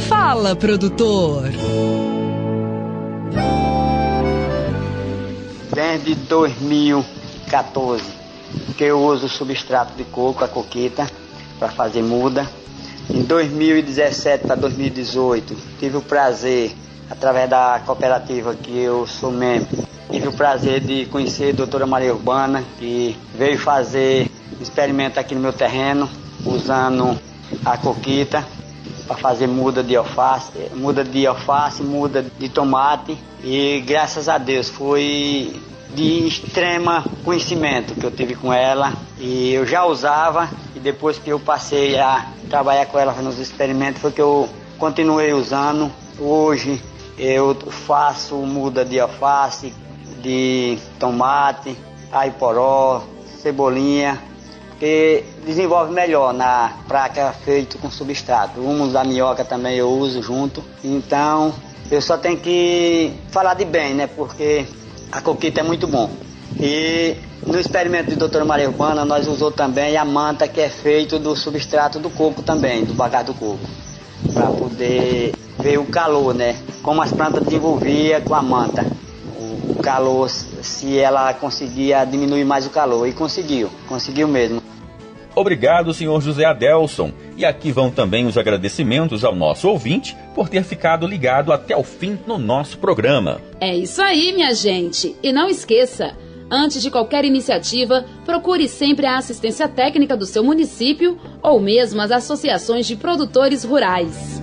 Fala, produtor! Desde 2014 que eu uso o substrato de coco, a coquita, para fazer muda. Em 2017 para 2018 tive o prazer, através da cooperativa que eu sou membro, tive o prazer de conhecer a doutora Maria Urbana, que veio fazer experimento aqui no meu terreno, usando a coquita para fazer muda de alface, muda de tomate, e graças a Deus foi de extrema conhecimento que eu tive com ela, e eu já usava, e depois que eu passei a trabalhar com ela nos experimentos foi que eu continuei usando. Hoje eu faço muda de alface, de tomate, aiporó, cebolinha, que desenvolve melhor na praca feito com substrato. O humus da minhoca também eu uso junto. Então eu só tenho que falar de bem, né? Porque a coquita é muito bom. E no experimento de doutora Maria Urbana nós usamos também a manta, que é feito do substrato do coco também, do bagaço do coco, para poder ver o calor, né? Como as plantas desenvolviam com a manta. O calor, se ela conseguia diminuir mais o calor. E conseguiu mesmo. Obrigado, senhor José Adelson. E aqui vão também os agradecimentos ao nosso ouvinte por ter ficado ligado até o fim no nosso programa. É isso aí, minha gente. E não esqueça, antes de qualquer iniciativa, procure sempre a assistência técnica do seu município ou mesmo as associações de produtores rurais.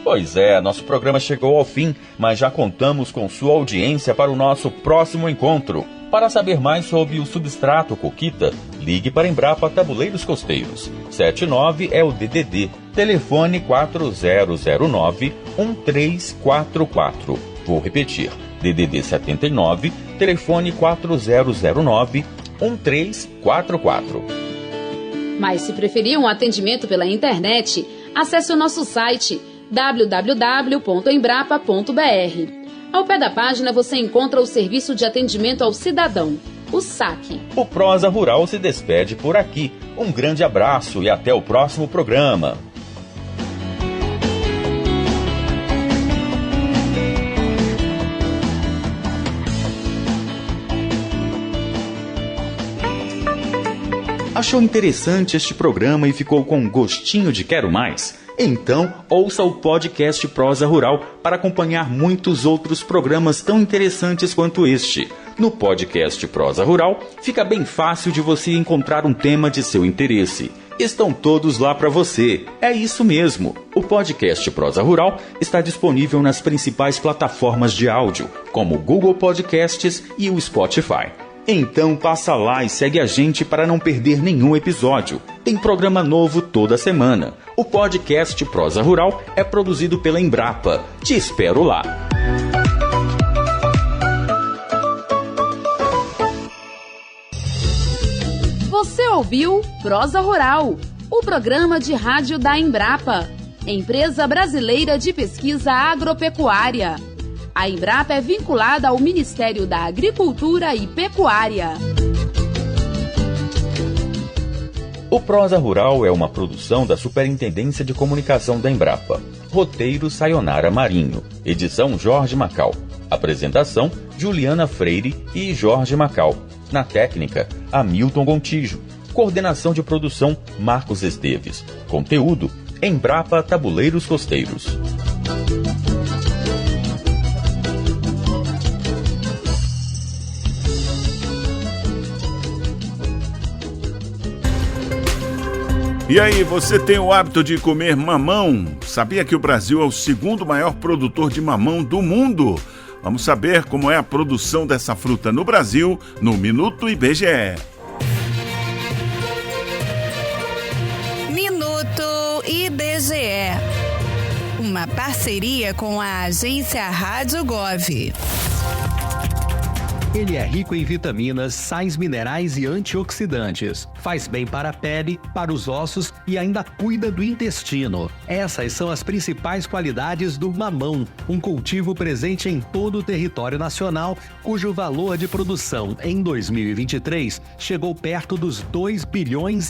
Pois é, nosso programa chegou ao fim, mas já contamos com sua audiência para o nosso próximo encontro. Para saber mais sobre o substrato coquita, ligue para Embrapa Tabuleiros Costeiros. 79 é o DDD, telefone 4009-1344. Vou repetir, DDD 79, telefone 4009-1344. Mas se preferir um atendimento pela internet, acesse o nosso site www.embrapa.br. Ao pé da página você encontra o Serviço de Atendimento ao Cidadão, o SAC. O Prosa Rural se despede por aqui. Um grande abraço e até o próximo programa. Achou interessante este programa e ficou com um gostinho de quero mais? Então, ouça o podcast Prosa Rural para acompanhar muitos outros programas tão interessantes quanto este. No podcast Prosa Rural, fica bem fácil de você encontrar um tema de seu interesse. Estão todos lá para você. É isso mesmo. O podcast Prosa Rural está disponível nas principais plataformas de áudio, como o Google Podcasts e o Spotify. Então passa lá e segue a gente para não perder nenhum episódio. Tem programa novo toda semana. O podcast Prosa Rural é produzido pela Embrapa. Te espero lá. Você ouviu Prosa Rural, o programa de rádio da Embrapa, Empresa Brasileira de Pesquisa Agropecuária. A Embrapa é vinculada ao Ministério da Agricultura e Pecuária. O Prosa Rural é uma produção da Superintendência de Comunicação da Embrapa. Roteiro Sayonara Marinho. Edição Jorge Macau. Apresentação Juliana Freire e Jorge Macau. Na técnica, Hamilton Gontijo. Coordenação de produção, Marcos Esteves. Conteúdo, Embrapa Tabuleiros Costeiros. E aí, você tem o hábito de comer mamão? Sabia que o Brasil é o segundo maior produtor de mamão do mundo? Vamos saber como é a produção dessa fruta no Brasil, no Minuto IBGE. Minuto IBGE. Uma parceria com a agência Rádio Gov. Ele é rico em vitaminas, sais minerais e antioxidantes. Faz bem para a pele, para os ossos e ainda cuida do intestino. Essas são as principais qualidades do mamão, um cultivo presente em todo o território nacional, cujo valor de produção em 2023 chegou perto dos 2,5 bilhões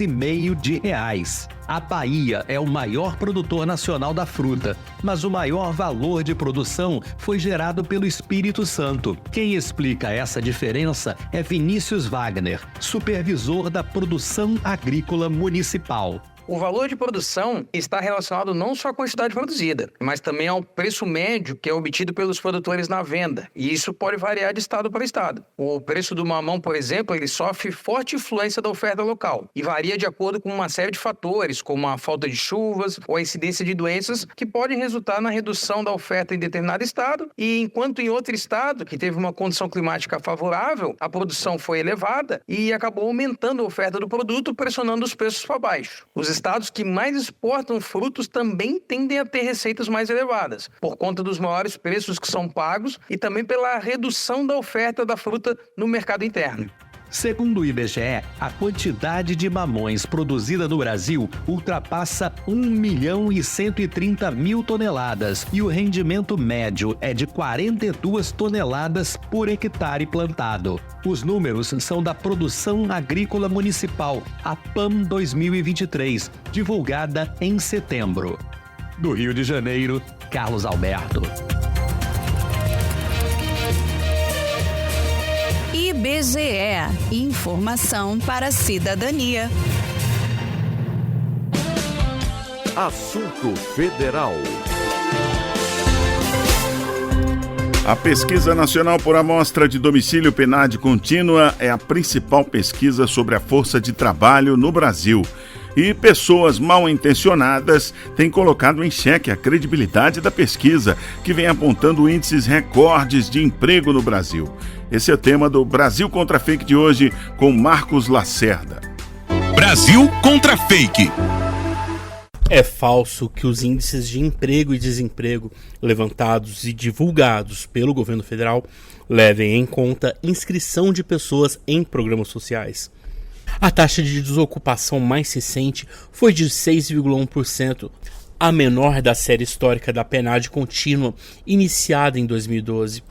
de reais. A Bahia é o maior produtor nacional da fruta, mas o maior valor de produção foi gerado pelo Espírito Santo. Quem explica essa diferença é Vinícius Wagner, supervisor da produção agrícola municipal. O valor de produção está relacionado não só à quantidade produzida, mas também ao preço médio que é obtido pelos produtores na venda. E isso pode variar de estado para estado. O preço do mamão, por exemplo, ele sofre forte influência da oferta local e varia de acordo com uma série de fatores, como a falta de chuvas ou a incidência de doenças que podem resultar na redução da oferta em determinado estado. E enquanto em outro estado, que teve uma condição climática favorável, a produção foi elevada e acabou aumentando a oferta do produto, pressionando os preços para baixo. Os estados que mais exportam frutos também tendem a ter receitas mais elevadas, por conta dos maiores preços que são pagos e também pela redução da oferta da fruta no mercado interno. Segundo o IBGE, a quantidade de mamões produzida no Brasil ultrapassa 1.130.000 toneladas e o rendimento médio é de 42 toneladas por hectare plantado. Os números são da Produção Agrícola Municipal, a PAM 2023, divulgada em setembro. Do Rio de Janeiro, Carlos Alberto. IBGE. Informação para a cidadania. Assunto Federal. A Pesquisa Nacional por Amostra de Domicílio PNAD Contínua é a principal pesquisa sobre a força de trabalho no Brasil. E pessoas mal intencionadas têm colocado em xeque a credibilidade da pesquisa, que vem apontando índices recordes de emprego no Brasil. Esse é o tema do Brasil Contra Fake de hoje, com Marcos Lacerda. Brasil Contra Fake. É falso que os índices de emprego e desemprego levantados e divulgados pelo governo federal levem em conta inscrição de pessoas em programas sociais. A taxa de desocupação mais recente foi de 6,1%, a menor da série histórica da PNAD contínua, iniciada em 2012.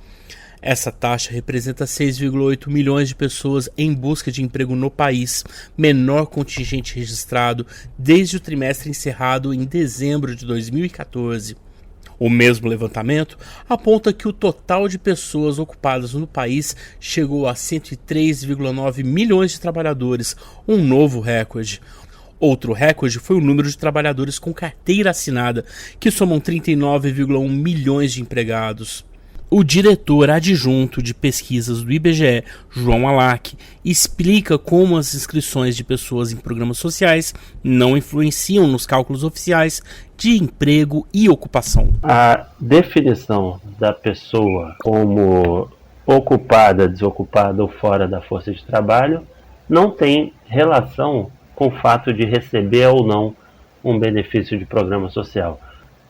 Essa taxa representa 6,8 milhões de pessoas em busca de emprego no país, menor contingente registrado desde o trimestre encerrado em dezembro de 2014. O mesmo levantamento aponta que o total de pessoas ocupadas no país chegou a 103,9 milhões de trabalhadores, um novo recorde. Outro recorde foi o número de trabalhadores com carteira assinada, que somam 39,1 milhões de empregados. O diretor adjunto de pesquisas do IBGE, João Alac, explica como as inscrições de pessoas em programas sociais não influenciam nos cálculos oficiais de emprego e ocupação. A definição da pessoa como ocupada, desocupada ou fora da força de trabalho não tem relação com o fato de receber ou não um benefício de programa social.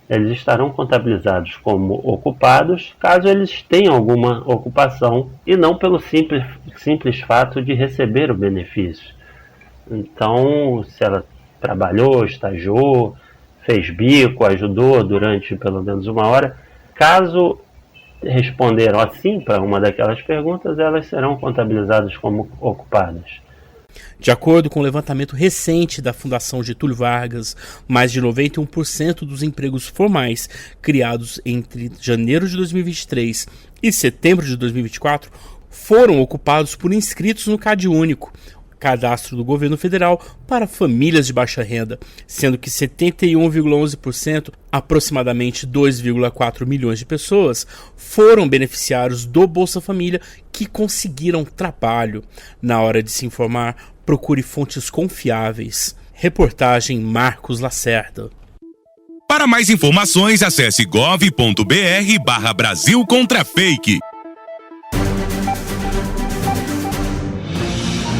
Eles estarão contabilizados como ocupados caso eles tenham alguma ocupação e não pelo simples fato de receber o benefício. Então, se ela trabalhou, estagiou, fez bico, ajudou durante pelo menos 1 hora, caso responderam assim para uma daquelas perguntas, elas serão contabilizadas como ocupadas. De acordo com o levantamento recente da Fundação Getúlio Vargas, mais de 91% dos empregos formais criados entre janeiro de 2023 e setembro de 2024 foram ocupados por inscritos no CadÚnico, cadastro do governo federal para famílias de baixa renda, sendo que 71,11%, aproximadamente 2,4 milhões de pessoas, foram beneficiários do Bolsa Família que conseguiram trabalho. Na hora de se informar, procure fontes confiáveis. Reportagem Marcos Lacerda. Para mais informações, acesse gov.br/Brasil contra fake.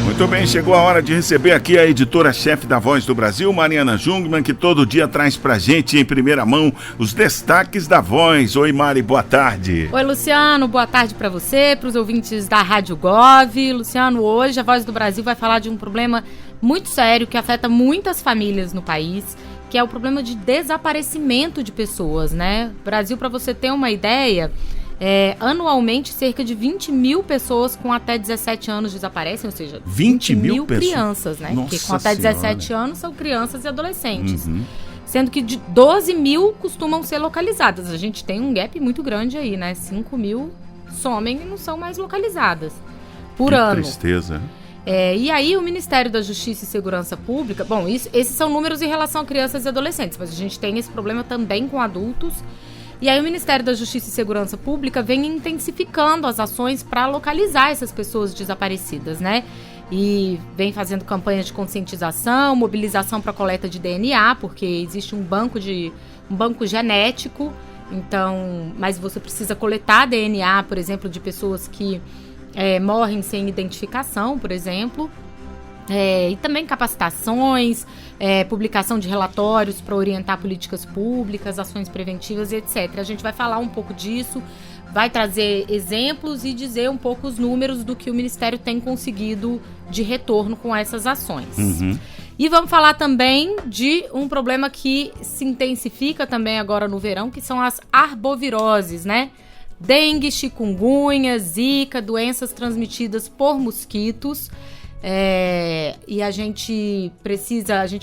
Muito bem, chegou a hora de receber aqui a editora-chefe da Voz do Brasil, Mariana Jungmann, que todo dia traz pra gente em primeira mão os destaques da Voz. Oi, Mari, boa tarde. Oi, Luciano, boa tarde pra você, pros ouvintes da Rádio Gov. Luciano, hoje a Voz do Brasil vai falar de um problema muito sério que afeta muitas famílias no país, que é o problema de desaparecimento de pessoas, né? Brasil, pra você ter uma ideia... anualmente, cerca de 20 mil pessoas com até 17 anos desaparecem, ou seja, 20 mil crianças, né? Nossa, porque com até 17 senhora. anos são crianças e adolescentes. Sendo que de 12 mil costumam ser localizadas. A gente tem um gap muito grande aí, né? 5 mil somem e não são mais localizadas por ano. Tristeza. E aí o Ministério da Justiça e Segurança Pública... Bom, esses são números em relação a crianças e adolescentes, mas a gente tem esse problema também com adultos. E aí o Ministério da Justiça e Segurança Pública vem intensificando as ações para localizar essas pessoas desaparecidas, né? E vem fazendo campanhas de conscientização, mobilização para coleta de DNA, porque existe um banco genético, então, mas você precisa coletar DNA, por exemplo, de pessoas que morrem sem identificação, por exemplo. E também capacitações, publicação de relatórios para orientar políticas públicas, ações preventivas e etc. A gente vai falar um pouco disso, vai trazer exemplos e dizer um pouco os números do que o Ministério tem conseguido de retorno com essas ações. E vamos falar também de um problema que se intensifica também agora no verão, que são as arboviroses, né? Dengue, chikungunya, zika, doenças transmitidas por mosquitos. E a gente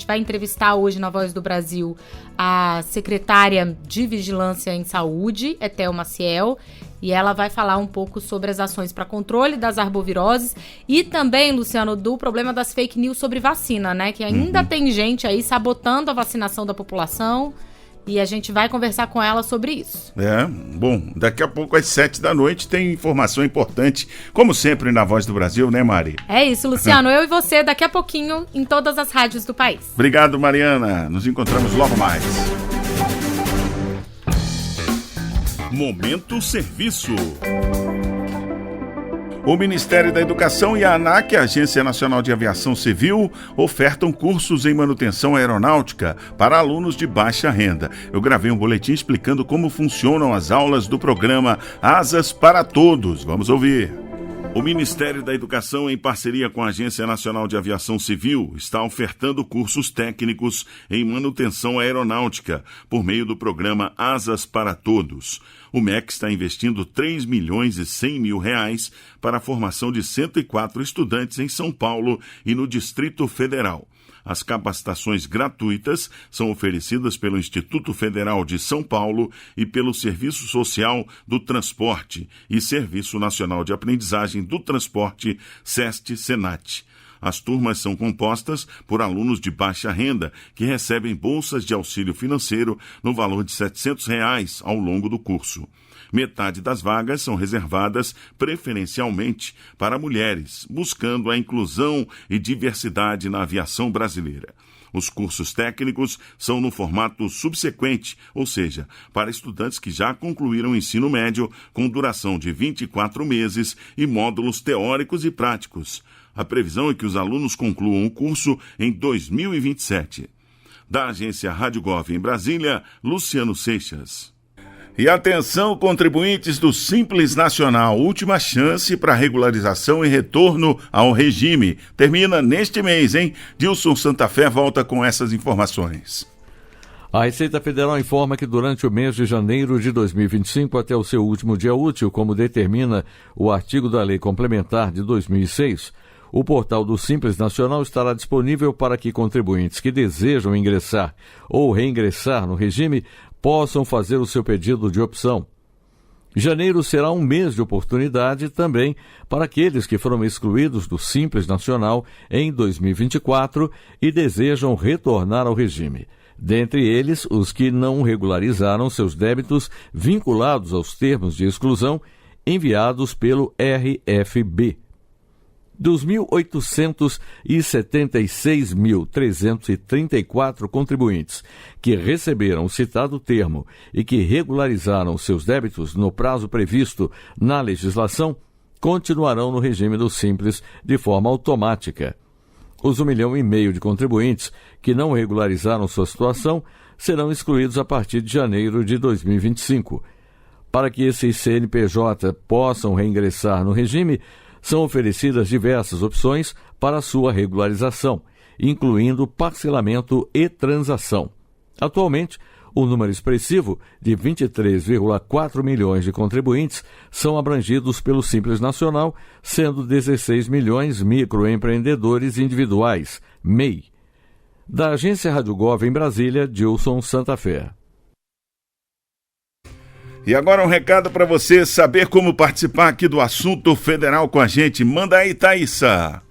vai entrevistar hoje na Voz do Brasil a secretária de Vigilância em Saúde, Etel Maciel, e ela vai falar um pouco sobre as ações para controle das arboviroses e também, Luciano, do problema das fake news sobre vacina, né? Que ainda tem gente aí sabotando a vacinação da população. E a gente vai conversar com ela sobre isso. Bom, daqui a pouco às 7 da noite tem informação importante, como sempre na Voz do Brasil, né, Mari? É isso, Luciano. Eu e você daqui a pouquinho em todas as rádios do país. Obrigado, Mariana. Nos encontramos logo mais. Momento Serviço. O Ministério da Educação e a ANAC, a Agência Nacional de Aviação Civil, ofertam cursos em manutenção aeronáutica para alunos de baixa renda. Eu gravei um boletim explicando como funcionam as aulas do programa Asas para Todos. Vamos ouvir. O Ministério da Educação, em parceria com a Agência Nacional de Aviação Civil, está ofertando cursos técnicos em manutenção aeronáutica por meio do programa Asas para Todos. O MEC está investindo R$3.100.000 para a formação de 104 estudantes em São Paulo e no Distrito Federal. As capacitações gratuitas são oferecidas pelo Instituto Federal de São Paulo e pelo Serviço Social do Transporte e Serviço Nacional de Aprendizagem do Transporte, SEST-SENAT. As turmas são compostas por alunos de baixa renda que recebem bolsas de auxílio financeiro no valor de R$ 700 ao longo do curso. Metade das vagas são reservadas preferencialmente para mulheres, buscando a inclusão e diversidade na aviação brasileira. Os cursos técnicos são no formato subsequente, ou seja, para estudantes que já concluíram o ensino médio com duração de 24 meses e módulos teóricos e práticos. A previsão é que os alunos concluam o curso em 2027. Da agência Rádio Gov em Brasília, Luciano Seixas. E atenção, contribuintes do Simples Nacional, última chance para regularização e retorno ao regime. Termina neste mês, hein? Dilson Santa Fé volta com essas informações. A Receita Federal informa que durante o mês de janeiro de 2025 até o seu último dia útil, como determina o artigo da Lei Complementar de 2006, o portal do Simples Nacional estará disponível para que contribuintes que desejam ingressar ou reingressar no regime possam fazer o seu pedido de opção. Janeiro será um mês de oportunidade também para aqueles que foram excluídos do Simples Nacional em 2024 e desejam retornar ao regime. Dentre eles, os que não regularizaram seus débitos vinculados aos termos de exclusão enviados pelo RFB. Dos 1.876.334 contribuintes que receberam o citado termo e que regularizaram seus débitos no prazo previsto na legislação, continuarão no regime do Simples de forma automática. Os 1,5 milhão de contribuintes que não regularizaram sua situação serão excluídos a partir de janeiro de 2025. Para que esses CNPJ possam reingressar no regime, são oferecidas diversas opções para sua regularização, incluindo parcelamento e transação. Atualmente, o número expressivo de 23,4 milhões de contribuintes são abrangidos pelo Simples Nacional, sendo 16 milhões microempreendedores individuais, MEI. Da agência Rádio Gov em Brasília, Dilson Santa Fé. E agora um recado para você saber como participar aqui do Assunto Federal com a gente. Manda aí, Thaísa.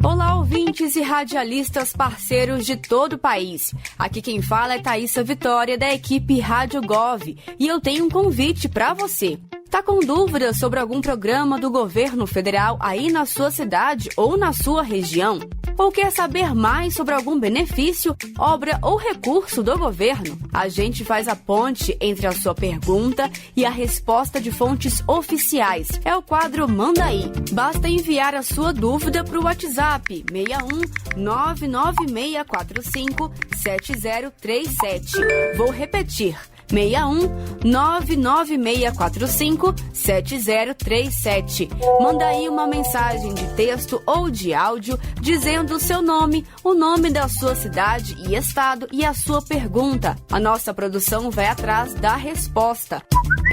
Olá, ouvintes e radialistas parceiros de todo o país. Aqui quem fala é Thaísa Vitória, da equipe Rádio Gov, e eu tenho um convite para você. Tá com dúvidas sobre algum programa do governo federal aí na sua cidade ou na sua região? Ou quer saber mais sobre algum benefício, obra ou recurso do governo? A gente faz a ponte entre a sua pergunta e a resposta de fontes oficiais. É o quadro Manda Aí. Basta enviar a sua dúvida para o WhatsApp 61 99645 7037. Vou repetir. 61 99645 7037. Manda aí uma mensagem de texto ou de áudio dizendo o seu nome, o nome da sua cidade e estado e a sua pergunta. A nossa produção vai atrás da resposta.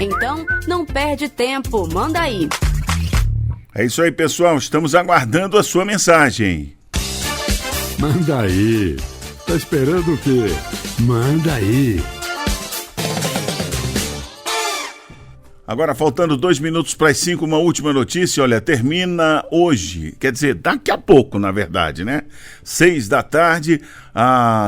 Então, não perde tempo, manda aí. É isso aí, pessoal. Estamos aguardando a sua mensagem. Manda aí. Tá esperando o quê? Manda aí. Agora, faltando 2 minutos para as 5, uma última notícia. Olha, termina hoje, quer dizer, daqui a pouco, na verdade, né? 6 da tarde,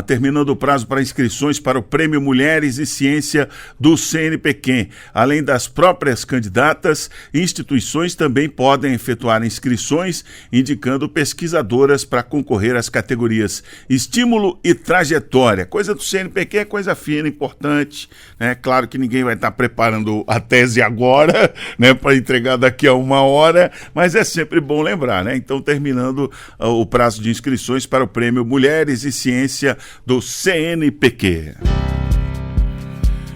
terminando o prazo para inscrições para o Prêmio Mulheres e Ciência do CNPq. Além das próprias candidatas, instituições também podem efetuar inscrições, indicando pesquisadoras para concorrer às categorias Estímulo e Trajetória. Coisa do CNPq é coisa fina, importante, né? Claro que ninguém vai estar preparando a tese agora, né, para entregar daqui a 1 hora, mas é sempre bom lembrar, né? Então, terminando o prazo de inscrições para o Prêmio Mulheres e Ciência do CNPq.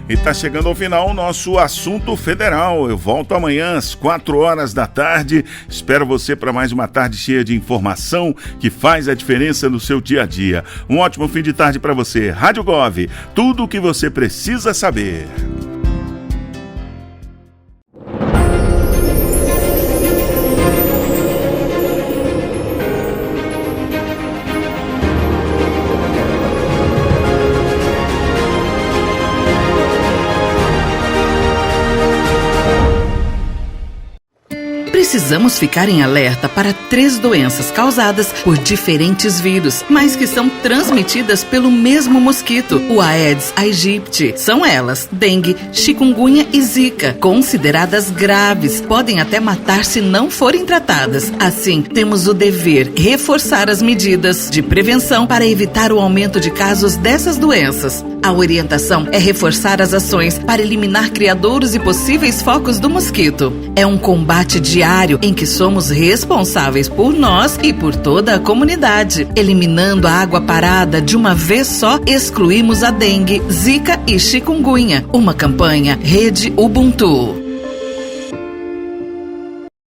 E está chegando ao final o nosso Assunto Federal. Eu volto amanhã às 4 horas da tarde. Espero você para mais uma tarde cheia de informação que faz a diferença no seu dia a dia. Um ótimo fim de tarde para você. Rádio Gov, tudo o que você precisa saber. Precisamos ficar em alerta para 3 doenças causadas por diferentes vírus, mas que são transmitidas pelo mesmo mosquito, o Aedes aegypti. São elas: dengue, chikungunya e zika, consideradas graves, podem até matar se não forem tratadas. Assim, temos o dever de reforçar as medidas de prevenção para evitar o aumento de casos dessas doenças. A orientação é reforçar as ações para eliminar criadouros e possíveis focos do mosquito. É um combate diário em que somos responsáveis por nós e por toda a comunidade. Eliminando a água parada de uma vez só, excluímos a dengue, zika e chikungunya. Uma campanha Rede Ubuntu.